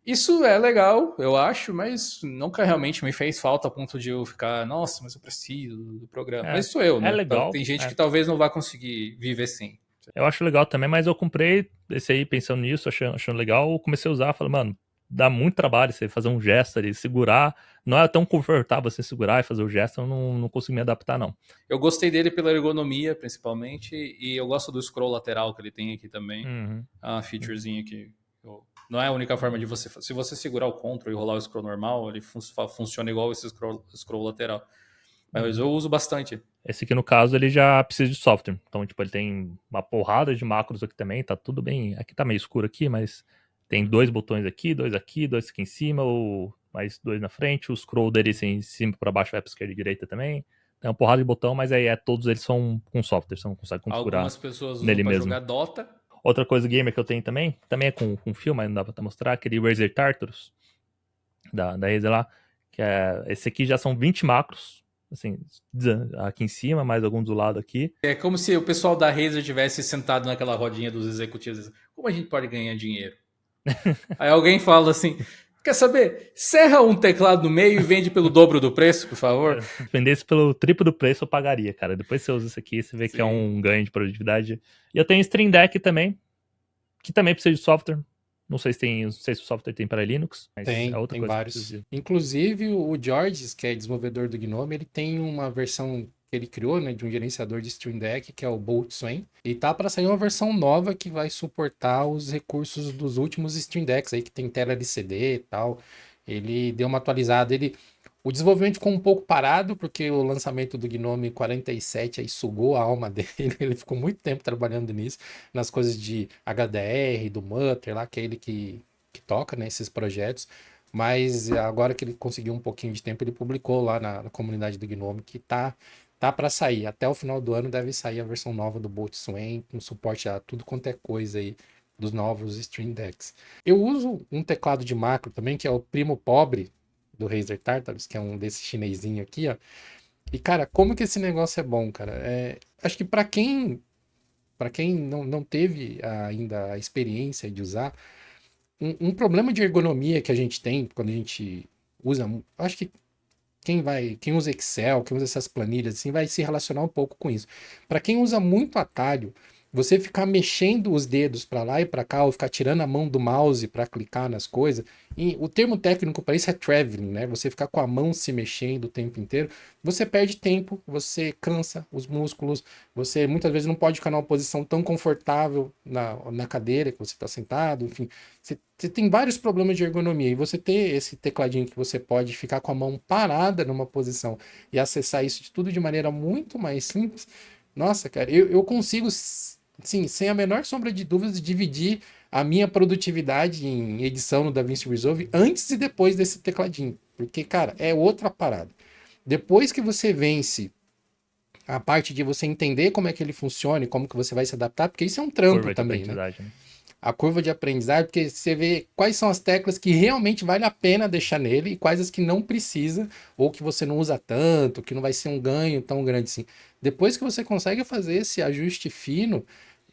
Isso é legal, eu acho, mas nunca realmente me fez falta a ponto de eu ficar, nossa, mas eu preciso do programa. É, Mas sou eu, é né? legal. Tem gente que É. talvez não vá conseguir viver sem. Eu acho legal também, mas eu comprei esse aí pensando nisso, achando legal. Comecei a usar, falei, mano, dá muito trabalho você fazer um gesto ali, segurar. Não é tão confortável você segurar e fazer o gesto, eu não consigo me adaptar, não. Eu gostei dele pela ergonomia, principalmente, e eu gosto do scroll lateral que ele tem aqui também. Uhum. A featurezinha que não é a única forma de você. Se você segurar o Ctrl e rolar o scroll normal, ele funciona igual esse scroll lateral. Mas eu uso bastante. Esse aqui, no caso, ele já precisa de software. Então, tipo, ele tem uma porrada de macros aqui também, tá tudo bem. Aqui tá meio escuro aqui, mas tem 2 botões aqui, 2 aqui em cima, ou mais 2 na frente. O scroll dele, assim, em cima para baixo, vai para esquerda e direita também. Tem uma porrada de botão, mas aí todos eles são com software, você não consegue configurar Algumas pessoas usam nele para mesmo. jogar Dota. Outra coisa gamer que eu tenho também é com fio, mas não dá pra mostrar, aquele Razer Tartarus da Razer lá, que esse aqui já são 20 macros, assim, aqui em cima, mais alguns do lado aqui. É como se o pessoal da Razer tivesse sentado naquela rodinha dos executivos. Como a gente pode ganhar dinheiro? Aí alguém fala assim: quer saber? Serra um teclado no meio e vende pelo dobro do preço, por favor. Se vendesse pelo triplo do preço, eu pagaria, cara. Depois você usa isso aqui, você vê Sim. que é um ganho de produtividade. E eu tenho Stream Deck também, que também precisa de software. Não sei se o software tem para Linux, mas Tem, é outra tem coisa que vários. precisa de. Inclusive, o Georges, que é desenvolvedor do Gnome, ele tem uma versão que ele criou, né, de um gerenciador de Stream Deck, que é o Bolt Swain. E tá para sair uma versão nova que vai suportar os recursos dos últimos Stream Decks aí, que tem tela LCD e tal. Ele deu uma atualizada, o desenvolvimento ficou um pouco parado, porque o lançamento do Gnome 47 aí sugou a alma dele. Ele ficou muito tempo trabalhando nisso, nas coisas de HDR, do Mutter lá, que é ele que toca, né, esses projetos. Mas agora que ele conseguiu um pouquinho de tempo, ele publicou lá na comunidade do Gnome que tá para sair. Até o final do ano deve sair a versão nova do Bolt Swain, com suporte a tudo quanto é coisa aí dos novos Stream Decks. Eu uso um teclado de macro também, que é o primo pobre do Razer Tartarus, que é um desse chinesinho aqui, ó. E, cara, como que esse negócio é bom, cara? Acho que para quem não teve ainda a experiência de usar, um problema de ergonomia que a gente tem quando a gente usa, acho que quem usa Excel, quem usa essas planilhas assim, vai se relacionar um pouco com isso. Para quem usa muito atalho, você ficar mexendo os dedos para lá e para cá, ou ficar tirando a mão do mouse para clicar nas coisas, e o termo técnico para isso é traveling, né? Você ficar com a mão se mexendo o tempo inteiro, você perde tempo, você cansa os músculos, você muitas vezes não pode ficar numa posição tão confortável na cadeira que você está sentado, enfim. Você tem vários problemas de ergonomia, e você ter esse tecladinho que você pode ficar com a mão parada numa posição e acessar isso de tudo de maneira muito mais simples. Nossa, cara, eu consigo, sim, sem a menor sombra de dúvidas, dividir a minha produtividade em edição no DaVinci Resolve antes e depois desse tecladinho. Porque, cara, é outra parada. Depois que você vence a parte de você entender como é que ele funciona e como que você vai se adaptar, porque isso é um trampo Curva de também, né? aprendizagem, né? A curva de aprendizagem, porque você vê quais são as teclas que realmente vale a pena deixar nele e quais as que não precisa, ou que você não usa tanto, que não vai ser um ganho tão grande assim. Depois que você consegue fazer esse ajuste fino,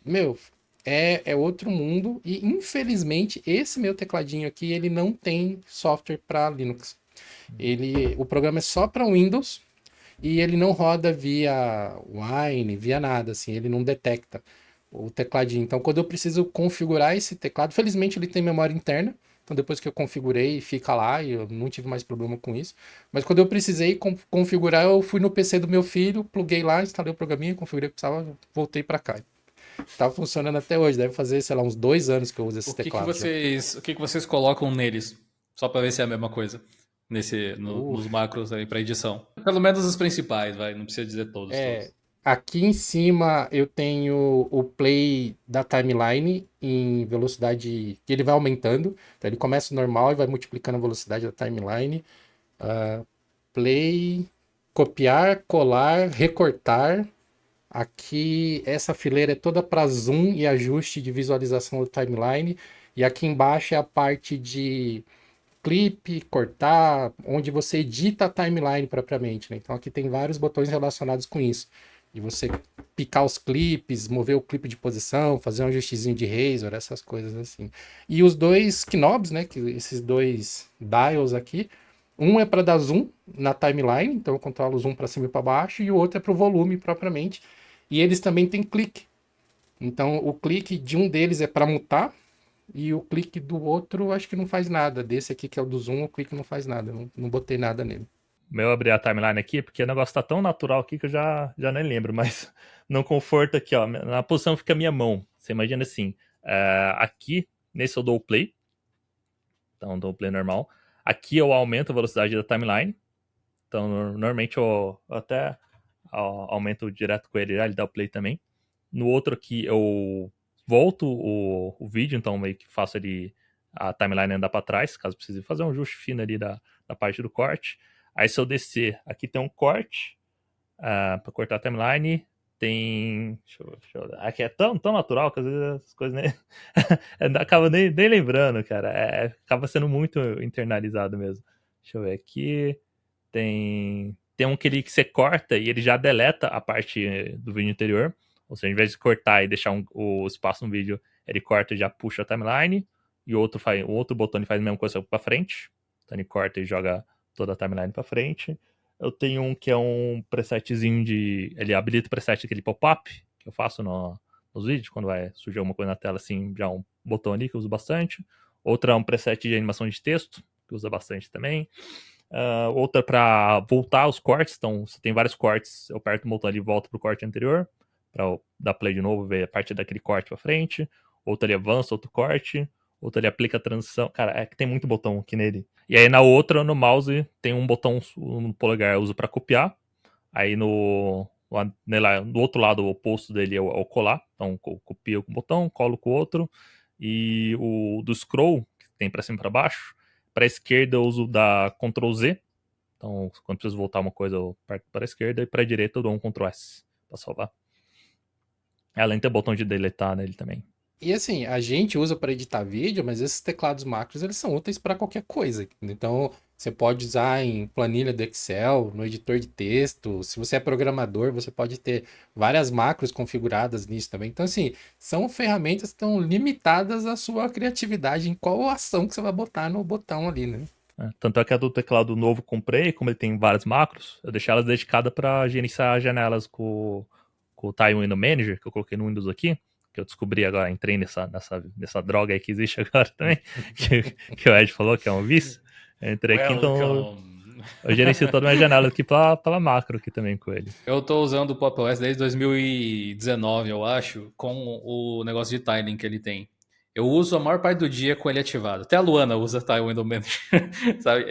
meu, é outro mundo. E infelizmente, esse meu tecladinho aqui, ele não tem software para Linux. O programa é só para Windows e ele não roda via Wine, via nada, assim, ele não detecta o tecladinho. Então, quando eu preciso configurar esse teclado, felizmente ele tem memória interna. Então, depois que eu configurei, fica lá e eu não tive mais problema com isso. Mas quando eu precisei configurar, eu fui no PC do meu filho, pluguei lá, instalei o programinha, configurei o que precisava, voltei para cá. Tá funcionando até hoje, deve fazer, sei lá, uns 2 anos que eu uso esse teclado. O que vocês colocam neles? Só para ver se é a mesma coisa. Uh, Nos macros aí para edição. Pelo menos os principais, vai. Não precisa dizer todos. Aqui em cima eu tenho o play da timeline em velocidade que ele vai aumentando. Então ele começa normal e vai multiplicando a velocidade da timeline. Play, copiar, colar, recortar. Aqui essa fileira é toda para zoom e ajuste de visualização do timeline. E aqui embaixo é a parte de clipe, cortar, onde você edita a timeline propriamente, né? Então aqui tem vários botões relacionados com isso. De você picar os clipes, mover o clipe de posição, fazer um ajustezinho de razor, essas coisas assim. E os dois knobs, né? Esses dois dials aqui. Um é para dar zoom na timeline, então eu controlo o zoom para cima e para baixo, e o outro é para o volume propriamente. E eles também têm clique. Então o clique de um deles é para mutar, e o clique do outro acho que não faz nada. Desse aqui que é o do zoom, o clique não faz nada. Não botei nada nele. Meu abrir a timeline aqui, porque o negócio tá tão natural aqui que eu já nem lembro, mas no conforto aqui, ó, na posição fica a minha mão. Você imagina assim, aqui, nesse eu dou o play, então dou o play normal. Aqui eu aumento a velocidade da timeline, então normalmente eu até aumento direto com ele, ele dá o play também. No outro aqui eu volto o vídeo, então meio que faço ali a timeline andar para trás, caso precise fazer um ajuste fino ali da parte do corte. Aí se eu descer, aqui tem um corte para cortar a timeline. Tem. Deixa eu ver. Aqui é tão natural que às vezes as coisas nem. acaba nem lembrando, cara. Acaba sendo muito internalizado mesmo. Deixa eu ver aqui. Tem um que você corta e ele já deleta a parte do vídeo anterior. Ou seja, ao invés de cortar e deixar o espaço no vídeo, ele corta e já puxa a timeline. E o outro botão ele faz a mesma coisa para frente. Então ele corta e joga toda a timeline para frente. Eu tenho um que é um presetzinho de. Ele habilita o preset aquele pop-up que eu faço nos vídeos, quando vai surgir alguma coisa na tela, assim, já um botão ali que eu uso bastante. Outra é um preset de animação de texto, que usa bastante também. Outra para voltar os cortes, então você tem vários cortes, eu aperto o botão ali e volto pro corte anterior, para dar play de novo, ver a parte daquele corte para frente. Outra ali avança outro corte, outra ali aplica a transição. Cara, é que tem muito botão aqui nele. E aí na outra, no mouse, tem um botão no polegar eu uso para copiar. Aí no outro lado, o oposto dele é o colar. Então copio com o botão, colo com o outro. E o do scroll, que tem para cima e para baixo, para a esquerda eu uso da Ctrl Z. Então, quando preciso voltar uma coisa, eu parto para a esquerda. E para a direita eu dou um Ctrl S para salvar. Além de ter botão de deletar nele também. E assim, a gente usa para editar vídeo, mas esses teclados macros eles são úteis para qualquer coisa. Então, você pode usar em planilha do Excel, no editor de texto. Se você é programador, você pode ter várias macros configuradas nisso também. Então, assim, são ferramentas que estão limitadas à sua criatividade em qual ação que você vai botar no botão ali, né? Tanto é que a do teclado novo comprei, como ele tem várias macros, eu deixei elas dedicadas para gerenciar janelas com o Tile Window Manager, que eu coloquei no Windows aqui, que eu descobri agora, entrei nessa droga aí que existe agora também, que o Ed falou que é um vício. Eu entrei aqui, então eu gerencio toda a minha janela aqui pela macro aqui também com ele. Eu tô usando o Pop OS desde 2019, eu acho, com o negócio de tiling que ele tem. Eu uso a maior parte do dia com ele ativado. Até a Luana usa Tile Window Manager, sabe?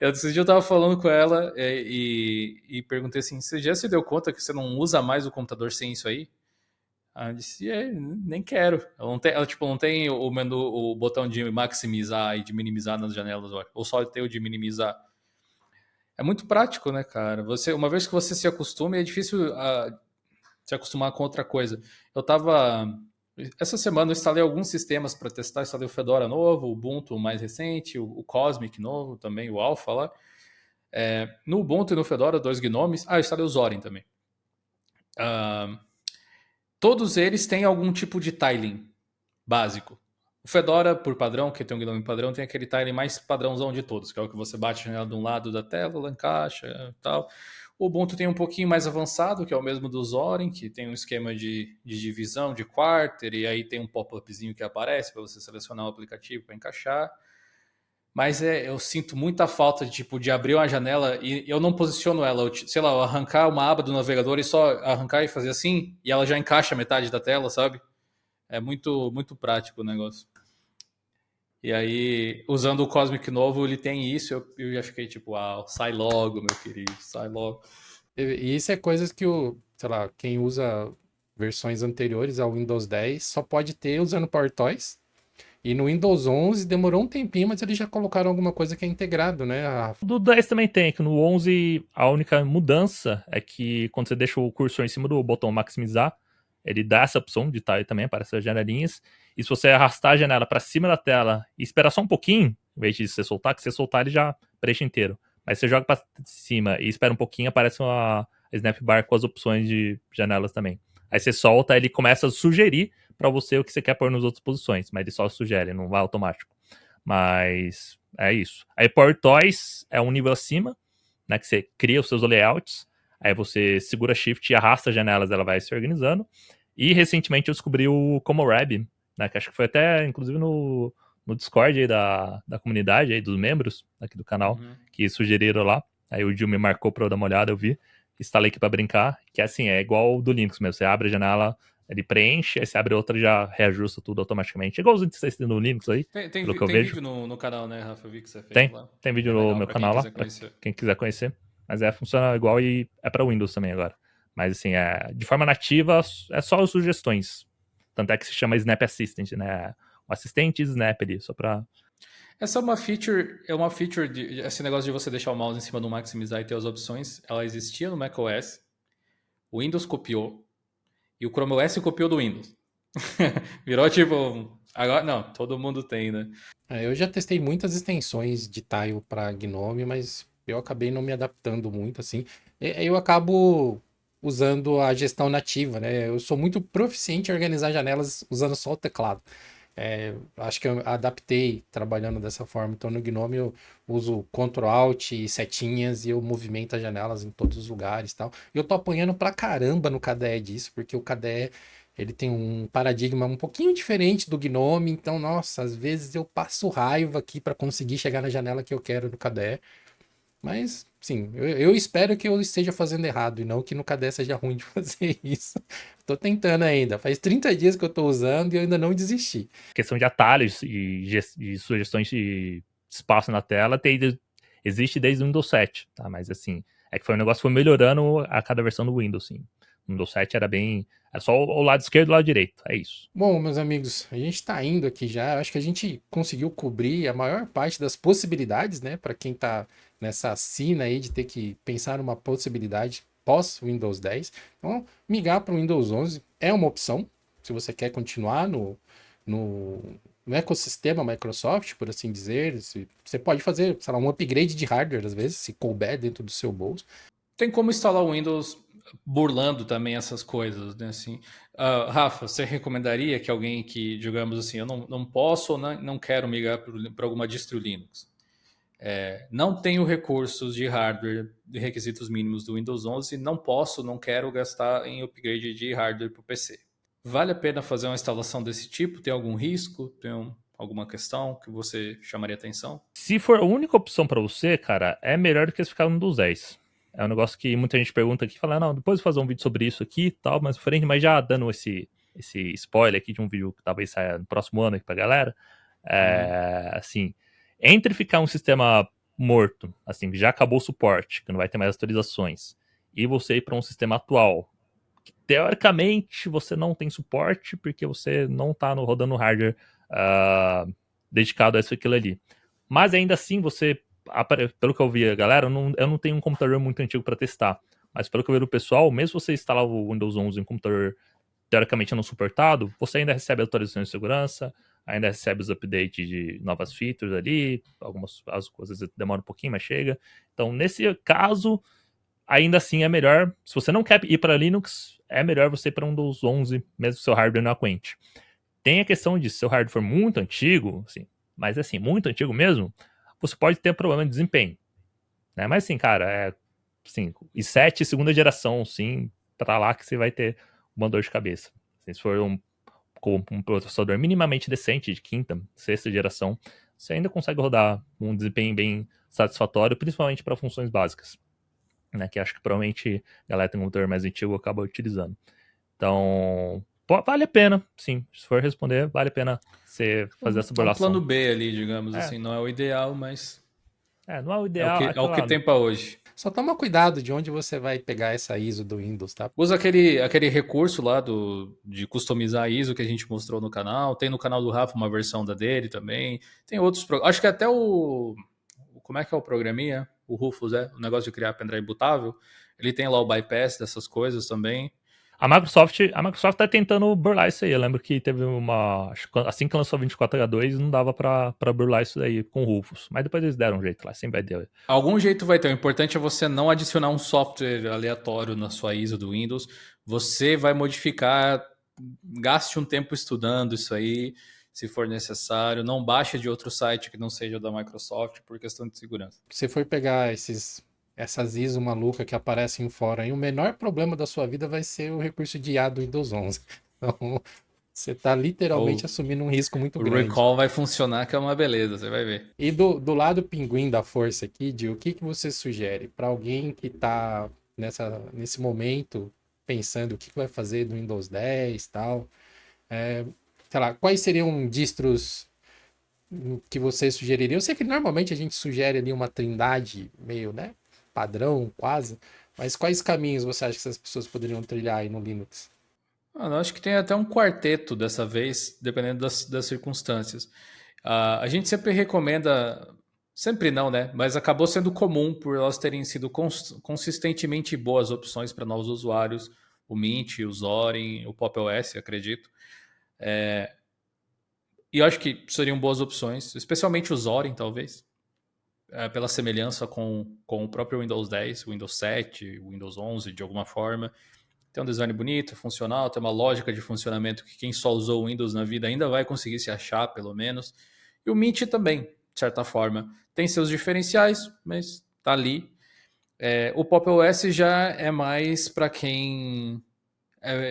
Esse dia eu tava falando com ela e perguntei assim, você já se deu conta que você não usa mais o computador sem isso aí? Ela disse, nem quero. Ela, tipo, não tem o menu, o botão de maximizar e de minimizar nas janelas, ou só tem o de minimizar. É muito prático, né, cara? Uma vez que você se acostume, é difícil se acostumar com outra coisa. Essa semana eu instalei alguns sistemas para testar. Instalei o Fedora novo, o Ubuntu mais recente, o Cosmic novo também, o Alpha lá. No Ubuntu e no Fedora, dois gnomes. Eu instalei o Zorin também. Todos eles têm algum tipo de tiling básico. O Fedora, por padrão, que tem um gnome padrão, tem aquele tiling mais padrãozão de todos, que é o que você bate a janela de um lado da tela, ela encaixa e tal. O Ubuntu tem um pouquinho mais avançado, que é o mesmo do Zorin, que tem um esquema de divisão, de quarter, e aí tem um pop-upzinho que aparece para você selecionar o aplicativo para encaixar. Mas eu sinto muita falta de abrir uma janela e eu não posiciono ela, sei lá, eu arrancar uma aba do navegador e só arrancar e fazer assim, e ela já encaixa metade da tela, sabe? É muito, muito prático o negócio. E aí, usando o Cosmic novo, ele tem isso. Eu já fiquei tipo, sai logo, meu querido, sai logo. E isso é coisas que sei lá, quem usa versões anteriores ao Windows 10 só pode ter usando PowerToys. E no Windows 11 demorou um tempinho, mas eles já colocaram alguma coisa que é integrado, né? Do 10 também tem, que no 11 a única mudança é que quando você deixa o cursor em cima do botão maximizar, ele dá essa opção de tile também, aparece as janelinhas. E se você arrastar a janela para cima da tela e esperar só um pouquinho, em vez de você soltar, que você soltar ele já preenche inteiro. Mas você joga para cima e espera um pouquinho, aparece uma snap bar com as opções de janelas também. Aí você solta, ele começa a sugerir para você o que você quer pôr nas outras posições, mas ele só sugere, não vai automático. Mas é isso. Aí PowerToys é um nível acima, né, que você cria os seus layouts, aí você segura Shift e arrasta as janelas, ela vai se organizando. E recentemente eu descobri o Comorab, né? Que acho que foi até, inclusive, no Discord aí da comunidade, aí, dos membros aqui do canal, que sugeriram lá. Aí o Gil me marcou pra eu dar uma olhada, eu vi. Instalei aqui pra brincar, que assim, é igual o do Linux mesmo. Você abre a janela, ele preenche, aí você abre outra e já reajusta tudo automaticamente. É igual os vocês têm no Linux aí, pelo que eu Tem vejo. vídeo no canal, né, Rafa? Eu vi que você fez Tem, lá. tem vídeo É no legal meu pra quem canal lá, quiser pra conhecer. quem quiser conhecer. Mas funciona igual e é pra Windows também agora. Mas assim, de forma nativa, é só as sugestões. Tanto é que se chama Snap Assistant, né? O assistente Snap ali, só pra... Essa é uma feature de esse negócio de você deixar o mouse em cima do maximizar e ter as opções. Ela existia no macOS, o Windows copiou e o Chrome OS copiou do Windows. Virou tipo, agora não, todo mundo tem, né? Eu já testei muitas extensões de tile para Gnome, mas eu acabei não me adaptando muito assim. Eu acabo usando a gestão nativa, né? Eu sou muito proficiente em organizar janelas usando só o teclado. Acho que eu adaptei trabalhando dessa forma. Então no Gnome eu uso Ctrl Alt e setinhas e eu movimento as janelas em todos os lugares e tal. E eu tô apanhando pra caramba no KDE disso, porque o KDE ele tem um paradigma um pouquinho diferente do Gnome. Então, nossa, às vezes eu passo raiva aqui para conseguir chegar na janela que eu quero no KDE. Mas, sim, eu espero que eu esteja fazendo errado e não que no KDE seja ruim de fazer isso. Tô tentando ainda. Faz 30 dias que eu tô usando e eu ainda não desisti. Questão de atalhos e sugestões de espaço na tela existe desde o Windows 7, tá? Mas assim, é que foi um negócio que foi melhorando a cada versão do Windows, sim. O Windows 7 era só o lado esquerdo e o lado direito, é isso. Bom, meus amigos, a gente está indo aqui já. Acho que a gente conseguiu cobrir a maior parte das possibilidades, né? Para quem está nessa sina aí de ter que pensar numa possibilidade pós Windows 10. Então, migrar para o Windows 11 é uma opção, se você quer continuar no, no ecossistema Microsoft, por assim dizer. Você pode fazer, sei lá, um upgrade de hardware, às vezes, se couber dentro do seu bolso. Tem como instalar o Windows burlando também essas coisas, né? Assim, Rafa, você recomendaria que alguém que, digamos assim, eu não posso ou não quero migrar para alguma distro Linux, não tenho recursos de hardware de requisitos mínimos do Windows 11, não quero gastar em upgrade de hardware para o PC. Vale a pena fazer uma instalação desse tipo? Tem algum risco? Alguma questão que você chamaria atenção? Se for a única opção para você, cara, é melhor do que você ficar no Windows 10. É um negócio que muita gente pergunta aqui, fala, não, depois eu vou fazer um vídeo sobre isso aqui e tal, mas diferente, mas já dando esse spoiler aqui de um vídeo que talvez saia no próximo ano aqui pra galera, assim, entre ficar um sistema morto, assim, que já acabou o suporte, que não vai ter mais atualizações, e você ir para um sistema atual, que teoricamente você não tem suporte, porque você não tá rodando hardware dedicado a isso aquilo ali. Mas ainda assim, pelo que eu vi, galera, eu não tenho um computador muito antigo para testar. Mas pelo que eu vi do pessoal, mesmo se você instalar o Windows 11 em um computador teoricamente não suportado, você ainda recebe atualizações de segurança, ainda recebe os updates de novas features ali, as coisas demoram um pouquinho, mas chega. Então, nesse caso, ainda assim é melhor, se você não quer ir para Linux, é melhor você ir para um Windows 11, mesmo que seu hardware não aguente. Tem a questão de se seu hardware for muito antigo, assim, mas assim, muito antigo mesmo, você pode ter problema de desempenho. Né? Mas assim, cara, assim, i7 segunda geração, sim, pra lá que você vai ter uma dor de cabeça. Assim, se for com um processador minimamente decente, de quinta, sexta geração, você ainda consegue rodar um desempenho bem satisfatório, principalmente para funções básicas. Né, que acho que provavelmente a galera tem um computador mais antigo acaba utilizando. Então, vale a pena, sim. Se for responder, vale a pena você fazer essa É um burlação. plano B ali, digamos É, assim. Não é o ideal, mas não é o ideal. é o que tem para hoje. Só toma cuidado de onde você vai pegar essa ISO do Windows, tá? Usa aquele recurso lá de customizar a ISO que a gente mostrou no canal. Tem no canal do Rafa uma versão da dele também. Tem outros. Acho que até como é que é o programinha? O Rufus, o negócio de criar pendrive bootável. Ele tem lá o bypass dessas coisas também. A Microsoft tá tentando burlar isso aí. Eu lembro que teve assim que lançou 24H2, não dava pra burlar isso aí com o Rufus. Mas depois eles deram um jeito lá, sempre vai ter. Algum jeito vai ter. O importante é você não adicionar um software aleatório na sua ISO do Windows. Você vai modificar, gaste um tempo estudando isso aí, se for necessário. Não baixe de outro site que não seja da Microsoft por questão de segurança. Se você for pegar essas ISO malucas que aparecem fora, aí o menor problema da sua vida vai ser o recurso de IA do Windows 11. Então, Você tá literalmente O, assumindo um risco muito o grande. recall vai funcionar, que é uma beleza, você vai ver. E do lado pinguim da força aqui, Di, o que que você sugere para alguém que tá nesse momento pensando o que que vai fazer do Windows 10 e tal? É, sei lá, quais seriam distros que você sugeriria? Eu sei que normalmente a gente sugere ali uma trindade meio, né, padrão, quase, mas quais caminhos você acha que essas pessoas poderiam trilhar aí no Linux? Eu acho que tem até um quarteto dessa vez, dependendo das circunstâncias. A gente sempre recomenda, sempre não, né? Mas acabou sendo comum por elas terem sido consistentemente boas opções para novos usuários. O Mint, o Zorin, o Pop! OS, acredito. E eu acho que seriam boas opções, especialmente o Zorin, talvez, pela semelhança com o próprio Windows 10, o Windows 7, o Windows 11, de alguma forma. Tem um design bonito, funcional, tem uma lógica de funcionamento que quem só usou o Windows na vida ainda vai conseguir se achar, pelo menos. E o Mint também, de certa forma. Tem seus diferenciais, mas tá ali. O Pop! OS já é mais para quem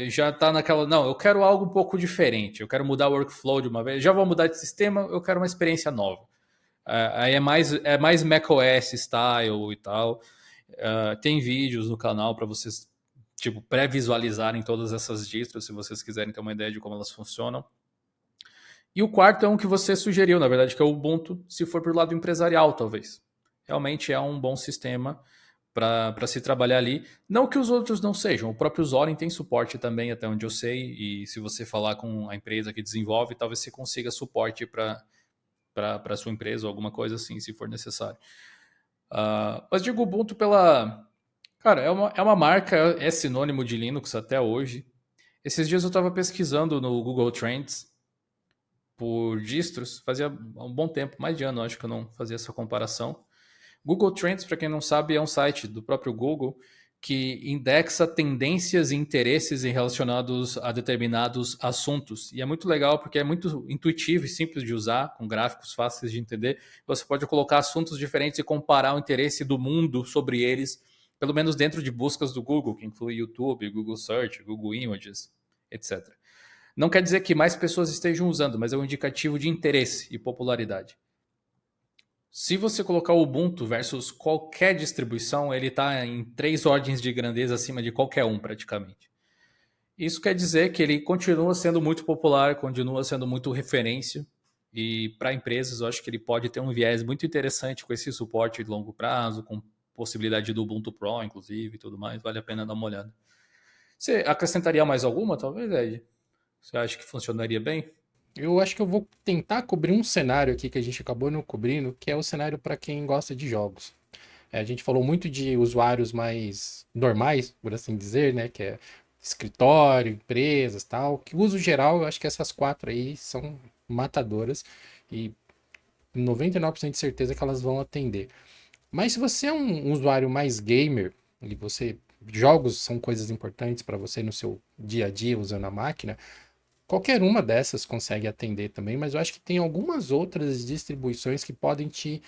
já tá naquela. Não, eu quero algo um pouco diferente. Eu quero mudar o workflow de uma vez. Já vou mudar de sistema, eu quero uma experiência nova. Aí é mais macOS style e tal. Tem vídeos no canal para vocês tipo pré-visualizarem todas essas distros, se vocês quiserem ter uma ideia de como elas funcionam. E o quarto é um que você sugeriu, na verdade, que é o Ubuntu, se for pro lado empresarial, talvez. Realmente é um bom sistema para se trabalhar ali. Não que os outros não sejam, o próprio Zorin tem suporte também, até onde eu sei, e se você falar com a empresa que desenvolve, talvez você consiga suporte para sua empresa ou alguma coisa assim, se for necessário. Mas digo Ubuntu pela. Cara, é uma marca, é sinônimo de Linux até hoje. Esses dias eu estava pesquisando no Google Trends por distros, fazia um bom tempo, mais de ano, acho que eu não fazia essa comparação. Google Trends, para quem não sabe, é um site do próprio Google que indexa tendências e interesses relacionados a determinados assuntos. E é muito legal porque é muito intuitivo e simples de usar, com gráficos fáceis de entender. Você pode colocar assuntos diferentes e comparar o interesse do mundo sobre eles, pelo menos dentro de buscas do Google, que inclui YouTube, Google Search, Google Images, etc. Não quer dizer que mais pessoas estejam usando, mas é um indicativo de interesse e popularidade. Se você colocar o Ubuntu versus qualquer distribuição, ele está em 3 ordens de grandeza acima de qualquer um, praticamente. Isso quer dizer que ele continua sendo muito popular, continua sendo muito referência. E para empresas, eu acho que ele pode ter um viés muito interessante com esse suporte de longo prazo, com possibilidade do Ubuntu Pro, inclusive, e tudo mais. Vale a pena dar uma olhada. Você acrescentaria mais alguma, talvez, Ed? Você acha que funcionaria bem? Eu acho que eu vou tentar cobrir um cenário aqui que a gente acabou não cobrindo, que é o cenário para quem gosta de jogos. A gente falou muito de usuários mais normais, por assim dizer, né? Que é escritório, empresas, tal. Que uso geral, eu acho que essas quatro aí são matadoras e 99% de certeza que elas vão atender. Mas se você é um usuário mais gamer e você jogos são coisas importantes para você no seu dia a dia usando a máquina, qualquer uma dessas consegue atender também, mas eu acho que tem algumas outras distribuições que podem te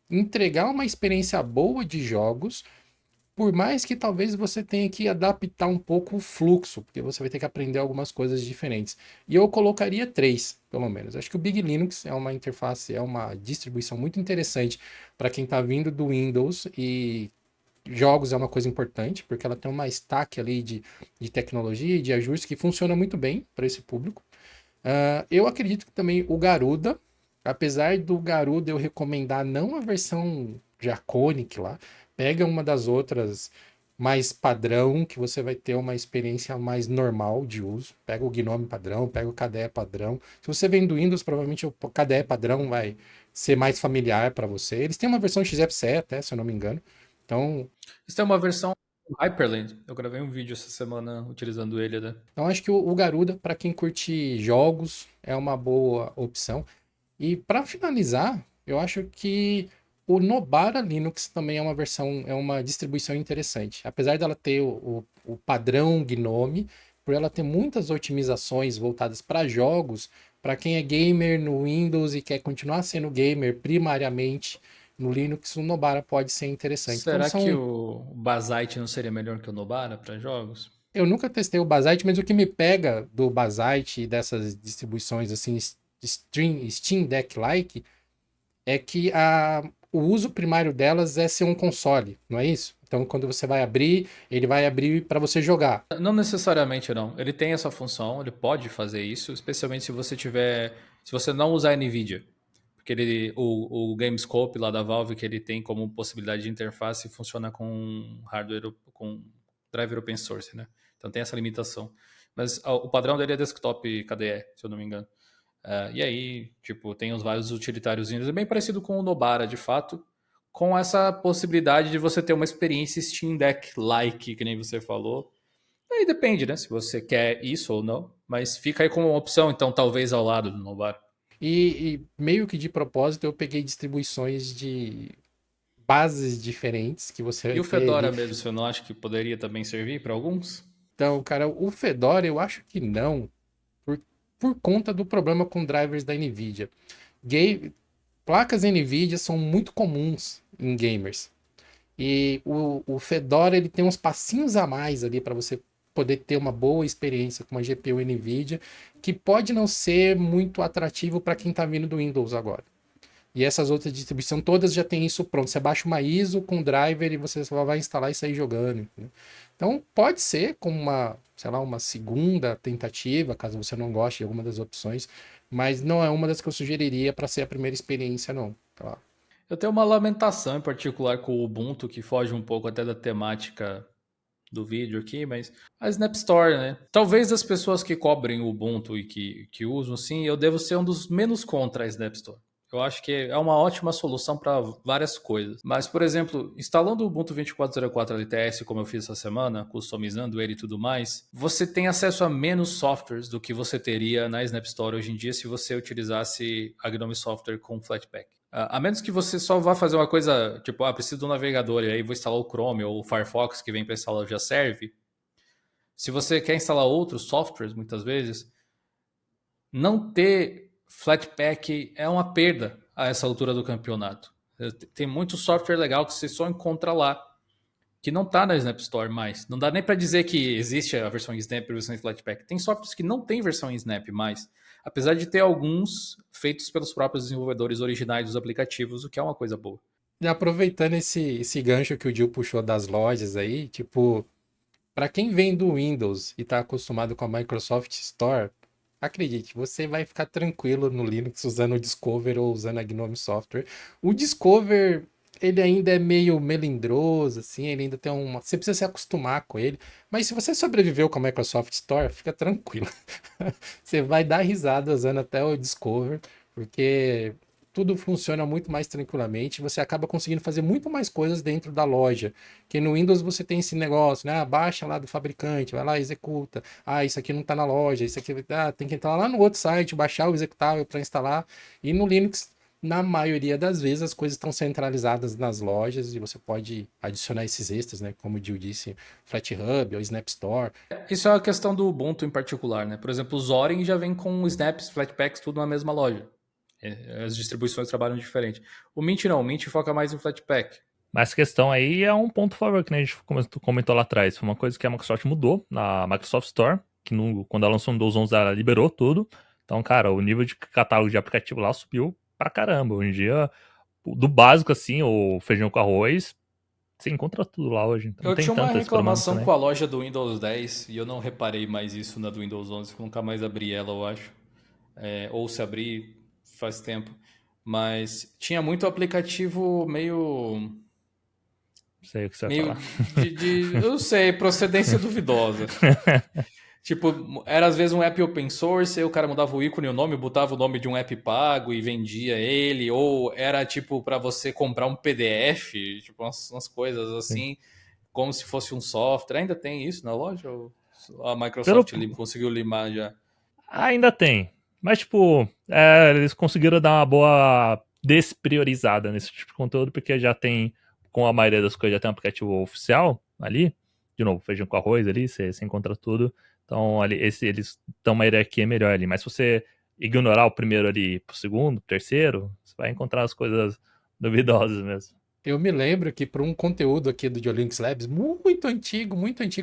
entregar uma experiência boa de jogos, por mais que talvez você tenha que adaptar um pouco o fluxo, porque você vai ter que aprender algumas coisas diferentes. E eu colocaria três, pelo menos. Acho que o Big Linux é uma interface, é uma distribuição muito interessante para quem está vindo do Windows e jogos é uma coisa importante, porque ela tem uma stack ali de tecnologia e de ajustes que funciona muito bem para esse público. Eu acredito que também o Garuda, apesar do Garuda eu recomendar não a versão Draconic lá, pega uma das outras mais padrão, que você vai ter uma experiência mais normal de uso. Pega o Gnome padrão, pega o KDE padrão. Se você vem do Windows, provavelmente o KDE padrão vai ser mais familiar para você. Eles têm uma versão XFCE até, se eu não me engano. Então, Isso tem uma versão Hyperland. Eu gravei um vídeo essa semana utilizando ele, né? então acho que o Garuda, para quem curte jogos, é uma boa opção. E para finalizar, eu acho que o Nobara Linux também é uma versão, é uma distribuição interessante. Apesar dela ter o padrão Gnome, por ela ter muitas otimizações voltadas para jogos, para quem é gamer no Windows e quer continuar sendo gamer primariamente no Linux, o Nobara pode ser interessante. Então Será que são o Basite não seria melhor que o Nobara para jogos? Eu nunca testei o Basite, mas o que me pega do Basite e dessas distribuições assim, Steam Deck-like, é que o uso primário delas é ser um console, não é isso? Então, quando você vai abrir, ele vai abrir para você jogar. Não necessariamente não. Ele tem essa função, ele pode fazer isso, especialmente se você tiver, se você não usar NVIDIA, porque o Gamescope lá da Valve que ele tem como possibilidade de interface funciona com hardware com driver open source, né? Então tem essa limitação. Mas o padrão dele é desktop KDE, se eu não me engano. E aí, tipo, tem os vários utilitáriozinhos. É bem parecido com o Nobara, de fato, com essa possibilidade de você ter uma experiência Steam Deck-like, que nem você falou. Aí depende, né? Se você quer isso ou não. Mas fica aí como uma opção, então, talvez ao lado do Nobara. E meio que de propósito eu peguei distribuições de bases diferentes que você E vai o ter ali. Fedora mesmo, você não acha que poderia também servir para alguns? Então, cara, o Fedora eu acho que não, por, por conta do problema com drivers da NVIDIA. Placas NVIDIA são muito comuns em gamers. E o Fedora ele tem uns passinhos a mais ali para você poder ter uma boa experiência com uma GPU NVIDIA, que pode não ser muito atrativo para quem está vindo do Windows agora. E essas outras distribuições todas já tem isso pronto. Você baixa uma ISO com driver e você só vai instalar e sair jogando. Entendeu? Então pode ser como uma, sei lá, uma segunda tentativa, caso você não goste de alguma das opções, mas não é uma das que eu sugeriria para ser a primeira experiência, não. Tá? Eu tenho uma lamentação em particular com o Ubuntu, que foge um pouco até da temática do vídeo aqui, mas a Snap Store, né? Talvez as pessoas que cobrem o Ubuntu e que usam, sim, eu devo ser um dos menos contra a Snap Store. Eu acho que é uma ótima solução para várias coisas. Mas, por exemplo, instalando o Ubuntu 24.04 LTS, como eu fiz essa semana, customizando ele e tudo mais, você tem acesso a menos softwares do que você teria na Snap Store hoje em dia se você utilizasse a GNOME Software com Flatpak. A menos que você só vá fazer uma coisa, tipo, preciso do navegador e aí vou instalar o Chrome ou o Firefox que vem para instalar já serve. Se você quer instalar outros softwares, muitas vezes, não ter Flatpak é uma perda a essa altura do campeonato. Tem muito software legal que você só encontra lá, que não está na Snap Store mais. Não dá nem para dizer que existe a versão em Snap e a versão em Flatpak. Tem softwares que não tem versão em Snap mais, apesar de ter alguns feitos pelos próprios desenvolvedores originais dos aplicativos, o que é uma coisa boa. E aproveitando esse gancho que o Gil puxou das lojas aí, tipo, para quem vem do Windows e está acostumado com a Microsoft Store, acredite, você vai ficar tranquilo no Linux usando o Discover ou usando a GNOME Software. O Discover, ele ainda é meio melindroso, assim, ele ainda tem uma. Você precisa se acostumar com ele. Mas se você sobreviveu com a Microsoft Store, fica tranquilo. Você vai dar risada usando até o Discover, porque tudo funciona muito mais tranquilamente. Você acaba conseguindo fazer muito mais coisas dentro da loja. Que no Windows você tem esse negócio, né? Baixa lá do fabricante, vai lá, executa. Isso aqui não está na loja, isso aqui tem que entrar lá no outro site, baixar o executável para instalar. E no Linux, na maioria das vezes, as coisas estão centralizadas nas lojas e você pode adicionar esses extras, né? Como o Gil disse, FlatHub ou Snap Store. Isso é a questão do Ubuntu em particular, né? Por exemplo, o Zorin já vem com snaps, flatpaks, tudo na mesma loja. As distribuições trabalham diferente. O Mint não, o Mint foca mais em Flatpak. Mas a questão aí é um ponto a favor, que nem a gente comentou lá atrás. Foi uma coisa que a Microsoft mudou na Microsoft Store, que quando ela lançou o Windows 11, ela liberou tudo. Então, cara, o nível de catálogo de aplicativo lá subiu pra caramba. Hoje em dia, do básico assim, o feijão com arroz, você encontra tudo lá hoje. Então, não Eu tem tinha uma tantas problemas reclamação também. com a loja do Windows 10 e eu não reparei mais isso na do Windows 11, que eu nunca mais abri ela, eu acho. Ou se abri faz tempo. Mas tinha muito aplicativo meio. Sei o que você vai Meio falar. eu sei, procedência duvidosa. Tipo, era às vezes um app open source, aí o cara mudava o ícone e o nome, botava o nome de um app pago e vendia ele, ou era tipo para você comprar um PDF, tipo umas coisas Sim. assim, como se fosse um software. Ainda tem isso na loja? Ou a Pelo, Microsoft conseguiu limar já? Ainda tem. Mas, tipo, eles conseguiram dar uma boa despriorizada nesse tipo de conteúdo, porque já tem, com a maioria das coisas, já tem um aplicativo oficial ali. De novo, feijão com arroz ali, você encontra tudo. Então, ali, eles dão uma hierarquia melhor ali. Mas se você ignorar o primeiro ali pro segundo, pro terceiro, você vai encontrar as coisas duvidosas mesmo. Eu me lembro que para um conteúdo aqui do Diolinux Labs, muito antigo,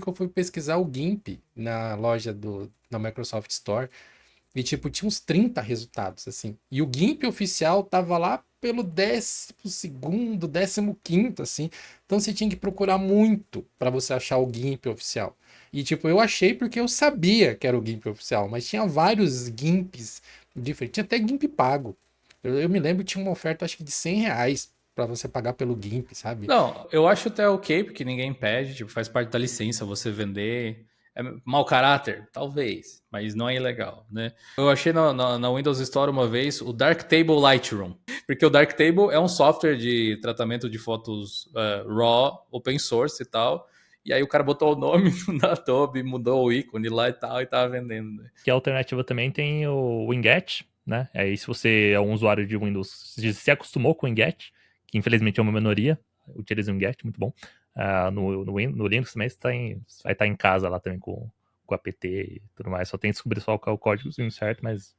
eu fui pesquisar o GIMP na loja da Microsoft Store. E, tipo, tinha uns 30 resultados, assim. E o GIMP oficial tava lá pelo 12º, 15º, assim. Então você tinha que procurar muito para você achar o GIMP oficial. E, tipo, eu achei porque eu sabia que era o GIMP oficial, mas tinha vários GIMPs diferentes. Tinha até GIMP pago. Eu me lembro que tinha uma oferta, acho que de R$ 100 para você pagar pelo GIMP, sabe? Não, eu acho até ok, porque ninguém pede, tipo, faz parte da licença você vender. É mau caráter? Talvez, mas não é ilegal, né? Eu achei na Windows Store uma vez o Darktable Lightroom, porque o Darktable é um software de tratamento de fotos RAW, open source e tal, e aí o cara botou o nome na Adobe, mudou o ícone lá e tal, e tava vendendo, né? Que a alternativa também tem o Winget, né? Aí se você é um usuário de Windows, se acostumou com o Winget, que infelizmente é uma minoria, utiliza o Winget, muito bom. No Linux também vai estar em casa lá também com o apt e tudo mais. Só tem que descobrir só qual é o código certo, mas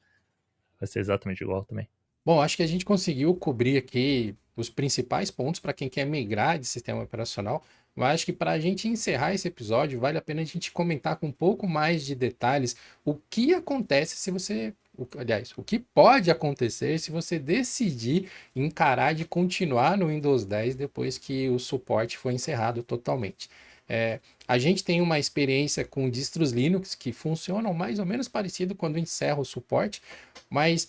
vai ser exatamente igual também. Bom, acho que a gente conseguiu cobrir aqui os principais pontos para quem quer migrar de sistema operacional. Mas acho que para a gente encerrar esse episódio, vale a pena a gente comentar com um pouco mais de detalhes o que acontece se você. Aliás, o que pode acontecer se você decidir encarar de continuar no Windows 10 depois que o suporte foi encerrado totalmente. A gente tem uma experiência com distros Linux que funcionam mais ou menos parecido quando encerra o suporte, mas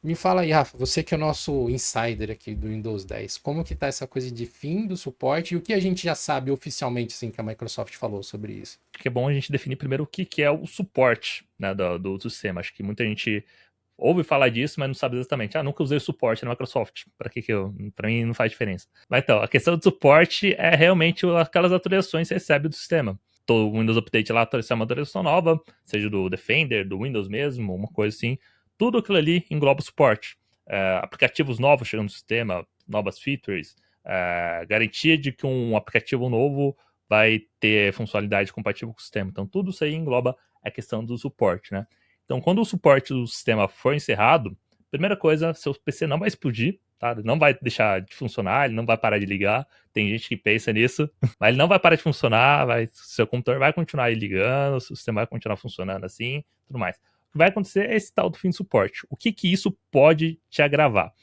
me fala aí, Rafa, você que é o nosso insider aqui do Windows 10, como que tá essa coisa de fim do suporte e o que a gente já sabe oficialmente, assim, que a Microsoft falou sobre isso? Acho que é bom a gente definir primeiro o que é o suporte, né, do sistema. Acho que muita gente ouve falar disso, mas não sabe exatamente. Nunca usei suporte na Microsoft. Para mim não faz diferença. Mas então, a questão do suporte é realmente aquelas atualizações que você recebe do sistema. O Windows Update lá atualiza uma atualização nova, seja do Defender, do Windows mesmo, uma coisa assim. Tudo aquilo ali engloba o suporte. Aplicativos novos chegando no sistema, novas features, garantia de que um aplicativo novo vai ter funcionalidade compatível com o sistema. Então, tudo isso aí engloba a questão do suporte, né? Então, quando o suporte do sistema for encerrado, primeira coisa, seu PC não vai explodir, tá? Ele não vai deixar de funcionar, ele não vai parar de ligar. Tem gente que pensa nisso, mas ele não vai parar de funcionar, seu computador vai continuar aí ligando, seu sistema vai continuar funcionando assim, tudo mais. O que vai acontecer é esse tal do fim de suporte. O que isso pode te agravar?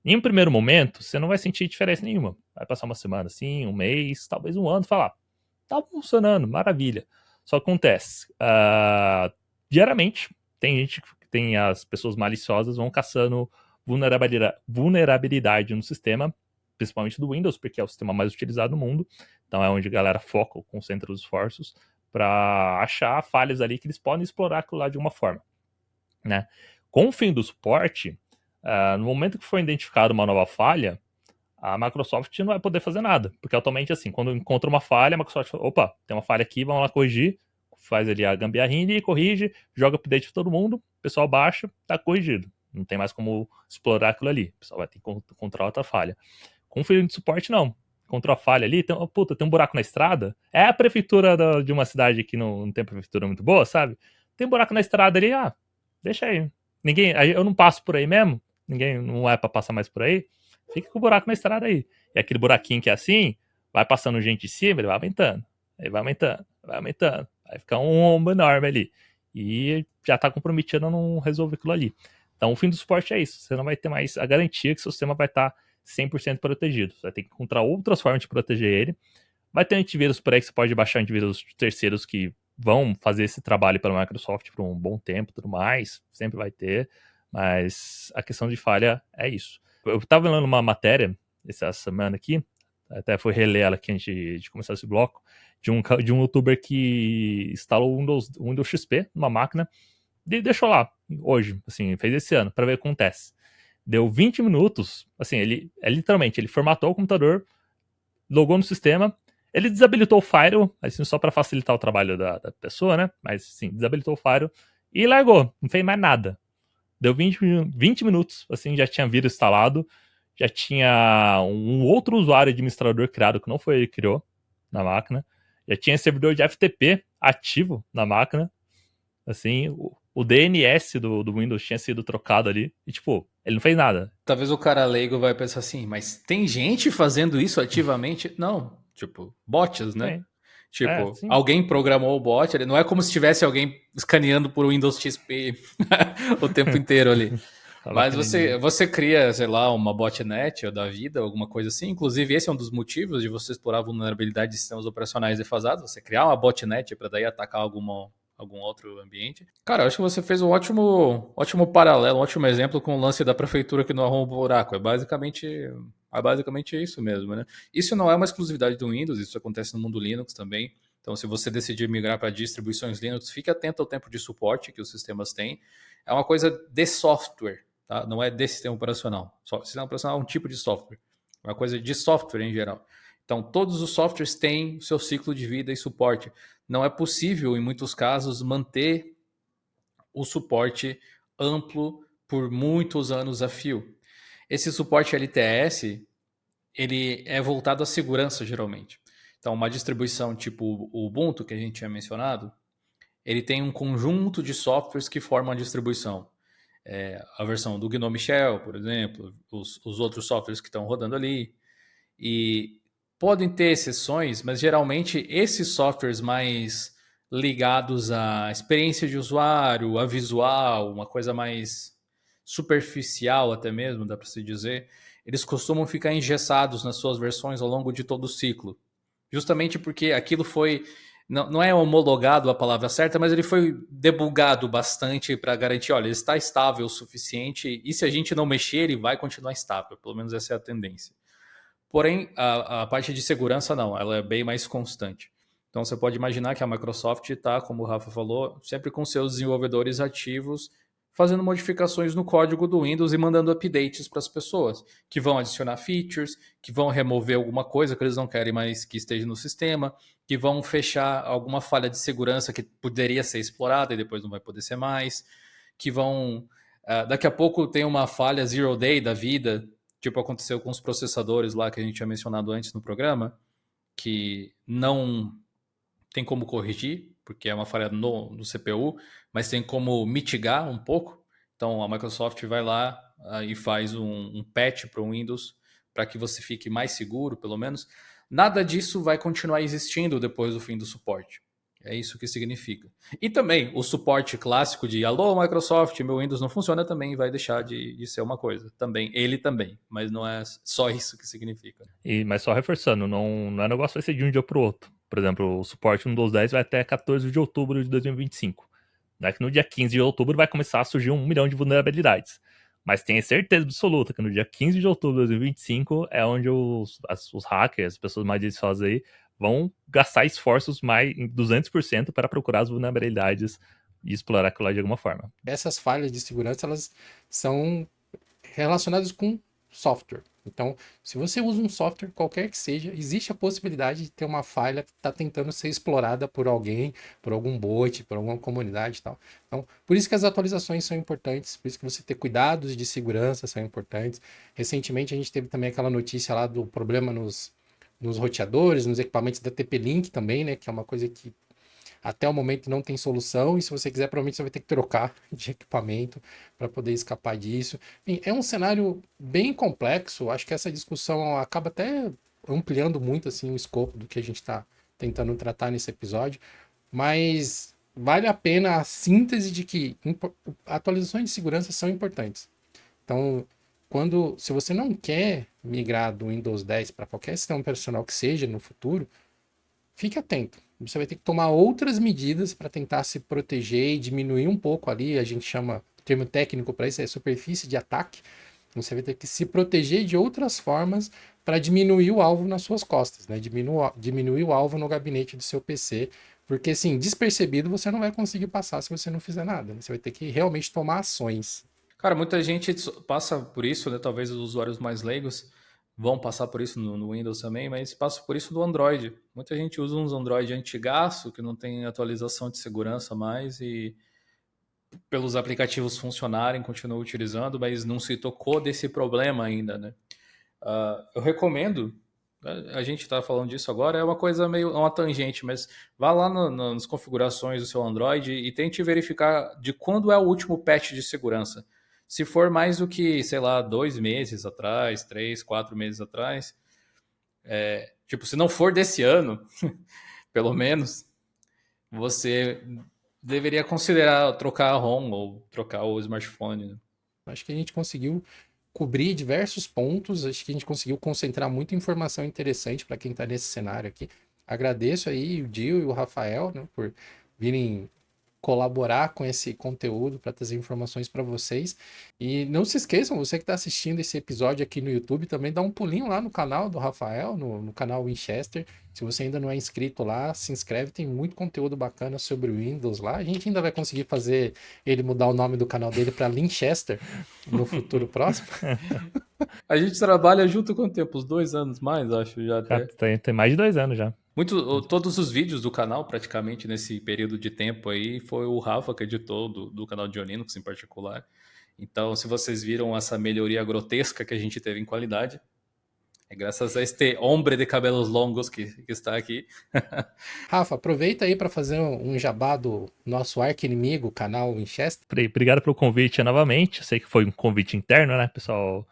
Em um primeiro momento, você não vai sentir diferença nenhuma. Vai passar uma semana assim, um mês, talvez um ano, falar, tá funcionando, maravilha. Só acontece, diariamente, tem as pessoas maliciosas vão caçando vulnerabilidade no sistema, principalmente do Windows, porque é o sistema mais utilizado no mundo. Então é onde a galera foca, concentra os esforços para achar falhas ali que eles podem explorar aquilo lá de uma forma, né? Com o fim do suporte, no momento que for identificada uma nova falha, a Microsoft não vai poder fazer nada, porque atualmente, assim, quando encontra uma falha, a Microsoft fala, opa, tem uma falha aqui, vamos lá corrigir, faz ali a gambiarrinha e corrige, joga update para todo mundo, o pessoal baixa, tá corrigido. Não tem mais como explorar aquilo ali, o pessoal vai ter que encontrar outra falha. Com o fim de suporte, não. Encontrou a falha ali, tem um buraco na estrada, é a prefeitura de uma cidade que não tem prefeitura muito boa, sabe? Tem um buraco na estrada ali, deixa aí. Eu não passo por aí mesmo, ninguém não é para passar mais por aí, fica com o buraco na estrada aí. E aquele buraquinho que é assim, vai passando gente em cima, ele vai aumentando. Aí vai aumentando, vai aumentando. Vai ficar um rombo enorme ali. E já está comprometido a não resolver aquilo ali. Então, o fim do suporte é isso. Você não vai ter mais a garantia que seu sistema vai estar 100% protegido. Você vai ter que encontrar outras formas de proteger ele. Vai ter antivírus por aí que você pode baixar antivírus terceiros que vão fazer esse trabalho pela Microsoft por um bom tempo e tudo mais. Sempre vai ter. Mas a questão de falha é isso. Eu estava lendo uma matéria essa semana aqui, até foi reler ela aqui antes de começar esse bloco, de um youtuber que instalou o Windows XP numa máquina e deixou lá hoje, assim, fez esse ano, para ver o que acontece. Deu 20 minutos, assim, literalmente, ele formatou o computador, logou no sistema, ele desabilitou o Firewall, assim, só para facilitar o trabalho da pessoa, né? Mas, sim, desabilitou o Firewall e largou, não fez mais nada. Deu 20 minutos, assim, já tinha vírus instalado, já tinha um outro usuário administrador criado que não foi ele que criou na máquina, já tinha servidor de FTP ativo na máquina, assim, o DNS do Windows tinha sido trocado ali e, tipo, ele não fez nada. Talvez o cara leigo vai pensar assim, mas tem gente fazendo isso ativamente? Não, tipo, bots, né? Tem. Tipo, Sim. alguém programou o bot, não é como se tivesse alguém escaneando por Windows XP o tempo inteiro ali. A Mas maquininha. você cria, sei lá, uma botnet ou da vida, alguma coisa assim. Inclusive, esse é um dos motivos de você explorar a vulnerabilidade de sistemas operacionais defasados. Você criar uma botnet para daí atacar algum outro ambiente. Cara, eu acho que você fez um ótimo paralelo, um ótimo exemplo com o lance da prefeitura que não arruma um buraco. É basicamente isso mesmo, né? Isso não é uma exclusividade do Windows, isso acontece no mundo Linux também. Então, se você decidir migrar para distribuições Linux, fique atento ao tempo de suporte que os sistemas têm. É uma coisa de software, tá? Não é de sistema operacional. Sistema operacional é um tipo de software. É uma coisa de software em geral. Então, todos os softwares têm o seu ciclo de vida e suporte. Não é possível, em muitos casos, manter o suporte amplo por muitos anos a fio. Esse suporte LTS, ele é voltado à segurança, geralmente. Então, uma distribuição tipo o Ubuntu, que a gente tinha mencionado, ele tem um conjunto de softwares que formam a distribuição. A versão do GNOME Shell, por exemplo, os outros softwares que estão rodando ali. E podem ter exceções, mas geralmente esses softwares mais ligados à experiência de usuário, a visual, uma coisa mais superficial até mesmo, dá para se dizer, eles costumam ficar engessados nas suas versões ao longo de todo o ciclo. Justamente porque aquilo foi. Não é homologado a palavra certa, mas ele foi debugado bastante para garantir, olha, ele está estável o suficiente e se a gente não mexer, ele vai continuar estável. Pelo menos essa é a tendência. Porém, a parte de segurança não, ela é bem mais constante. Então você pode imaginar que a Microsoft está, como o Rafa falou, sempre com seus desenvolvedores ativos, fazendo modificações no código do Windows e mandando updates para as pessoas, que vão adicionar features, que vão remover alguma coisa que eles não querem mais que esteja no sistema, que vão fechar alguma falha de segurança que poderia ser explorada e depois não vai poder ser mais, que vão. Daqui a pouco tem uma falha zero day da vida, tipo aconteceu com os processadores lá que a gente tinha mencionado antes no programa, que não tem como corrigir, porque é uma falha no CPU, mas tem como mitigar um pouco. Então a Microsoft vai lá e faz um patch para o Windows para que você fique mais seguro, pelo menos. Nada disso vai continuar existindo depois do fim do suporte. É isso que significa. E também o suporte clássico de alô, Microsoft, meu Windows não funciona também vai deixar de ser uma coisa. Também, ele também, mas não é só isso que significa. Mas só reforçando, não é negócio vai ser de um dia pro outro. Por exemplo, o suporte no Windows 10 vai até 14 de outubro de 2025. Não é que no dia 15 de outubro vai começar a surgir 1 milhão de vulnerabilidades. Mas tenha certeza absoluta que no dia 15 de outubro de 2025 é onde os hackers, as pessoas mais deliciosas aí, vão gastar esforços mais em 200% para procurar as vulnerabilidades e explorar aquilo lá de alguma forma. Essas falhas de segurança, elas são relacionadas com software. Então, se você usa um software, qualquer que seja, existe a possibilidade de ter uma falha que está tentando ser explorada por alguém, por algum bot, por alguma comunidade e tal. Então, por isso que as atualizações são importantes, por isso que você ter cuidados de segurança são importantes. Recentemente, a gente teve também aquela notícia lá do problema nos roteadores, nos equipamentos da TP-Link também, né? Que é uma coisa que até o momento não tem solução, e se você quiser, provavelmente você vai ter que trocar de equipamento para poder escapar disso. Enfim, é um cenário bem complexo, acho que essa discussão acaba até ampliando muito assim o escopo do que a gente está tentando tratar nesse episódio, mas vale a pena a síntese de que atualizações de segurança são importantes. Então, se você não quer migrar do Windows 10 para qualquer sistema operacional que seja no futuro, fique atento. Você vai ter que tomar outras medidas para tentar se proteger e diminuir um pouco ali. A gente chama, o termo técnico para isso é superfície de ataque. Você vai ter que se proteger de outras formas para diminuir o alvo nas suas costas, né? Diminuir o alvo no gabinete do seu PC. Porque, assim, despercebido você não vai conseguir passar se você não fizer nada, né? Você vai ter que realmente tomar ações. Cara, muita gente passa por isso, né? Talvez os usuários mais leigos vão passar por isso no Windows também, mas passa por isso no Android. Muita gente usa uns Android antigaço, que não tem atualização de segurança mais, e pelos aplicativos funcionarem, continua utilizando, mas não se tocou desse problema ainda, né? Eu recomendo A gente está falando disso agora, é uma coisa meio, é uma tangente, mas vá lá nas configurações do seu Android e tente verificar de quando é o último patch de segurança. Se for mais do que, sei lá, 2 meses atrás, 3, 4 meses atrás, tipo, se não for desse ano, pelo menos, você deveria considerar trocar a ROM ou trocar o smartphone, né? Acho que a gente conseguiu cobrir diversos pontos, acho que a gente conseguiu concentrar muita informação interessante para quem está nesse cenário aqui. Agradeço aí o Gil e o Rafael, né, por virem colaborar com esse conteúdo para trazer informações para vocês. E não se esqueçam, você que está assistindo esse episódio aqui no YouTube, também dá um pulinho lá no canal do Rafael, no canal Winchester. Se você ainda não é inscrito lá, se inscreve, tem muito conteúdo bacana sobre o Windows lá. A gente ainda vai conseguir fazer ele mudar o nome do canal dele para Linchester no futuro próximo. A gente trabalha junto quanto tempo? Uns 2 anos mais, acho, já Já até. tem mais de 2 anos já. Todos os vídeos do canal, praticamente, nesse período de tempo aí, foi o Rafa que editou, do canal de Linux em particular. Então, se vocês viram essa melhoria grotesca que a gente teve em qualidade, é graças a este homem de cabelos longos que está aqui. Rafa, aproveita aí para fazer um jabá do nosso arqui-inimigo, canal Winchester. Obrigado pelo convite novamente. Eu sei que foi um convite interno, né, pessoal?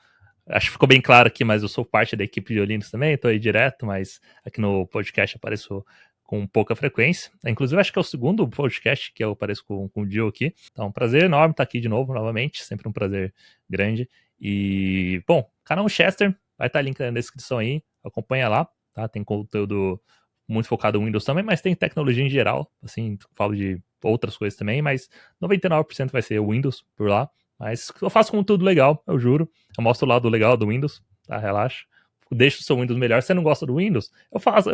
Acho que ficou bem claro aqui, mas eu sou parte da equipe de Linux também, estou aí direto, mas aqui no podcast apareço com pouca frequência. Inclusive, acho que é o segundo podcast que eu apareço com o Gil aqui. Então, é um prazer enorme estar aqui de novo, novamente. Sempre um prazer grande. E, bom, canal Chester, vai estar link na descrição aí. Acompanha lá, tá? Tem conteúdo muito focado no Windows também, mas tem tecnologia em geral. Assim, falo de outras coisas também, mas 99% vai ser o Windows por lá. Mas eu faço conteúdo legal, eu juro. Eu mostro o lado legal do Windows, tá? Relaxa. Deixa o seu Windows melhor. Se você não gosta do Windows, eu faço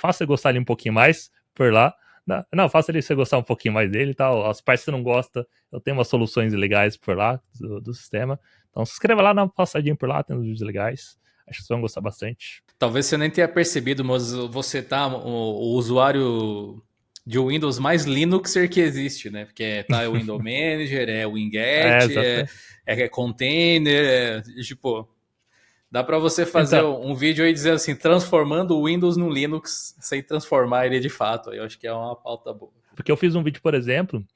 você gostar ali um pouquinho mais por lá. Não, eu faço ele você gostar um pouquinho mais dele e tal. As partes que você não gosta, eu tenho umas soluções legais por lá do sistema. Então se inscreva lá, dá uma passadinha por lá, tem uns vídeos legais. Acho que vocês vão gostar bastante. Talvez você nem tenha percebido, mas você tá o usuário de Windows mais Linuxer que existe, né? Porque tá o Window Manager, é o Winget, Exato. é container, tipo, dá para você fazer Então, um vídeo aí dizendo assim, transformando o Windows no Linux sem transformar ele de fato. Eu acho que é uma pauta boa. porque eu fiz um vídeo, por exemplo,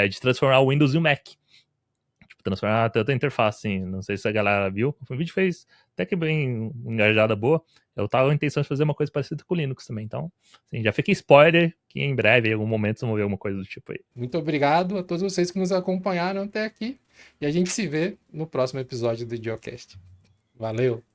de transformar o Windows em um Mac. Tipo, transformar tanta interface, assim. Não sei se a galera viu. O vídeo fez até que bem engajada, boa. Eu tava com a intenção de fazer uma coisa parecida com o Linux também. Então, assim, já fica spoiler que em breve, em algum momento, vocês vão ver alguma coisa do tipo aí. Muito obrigado a todos vocês que nos acompanharam até aqui. E a gente se vê no próximo episódio do Geocast. Valeu!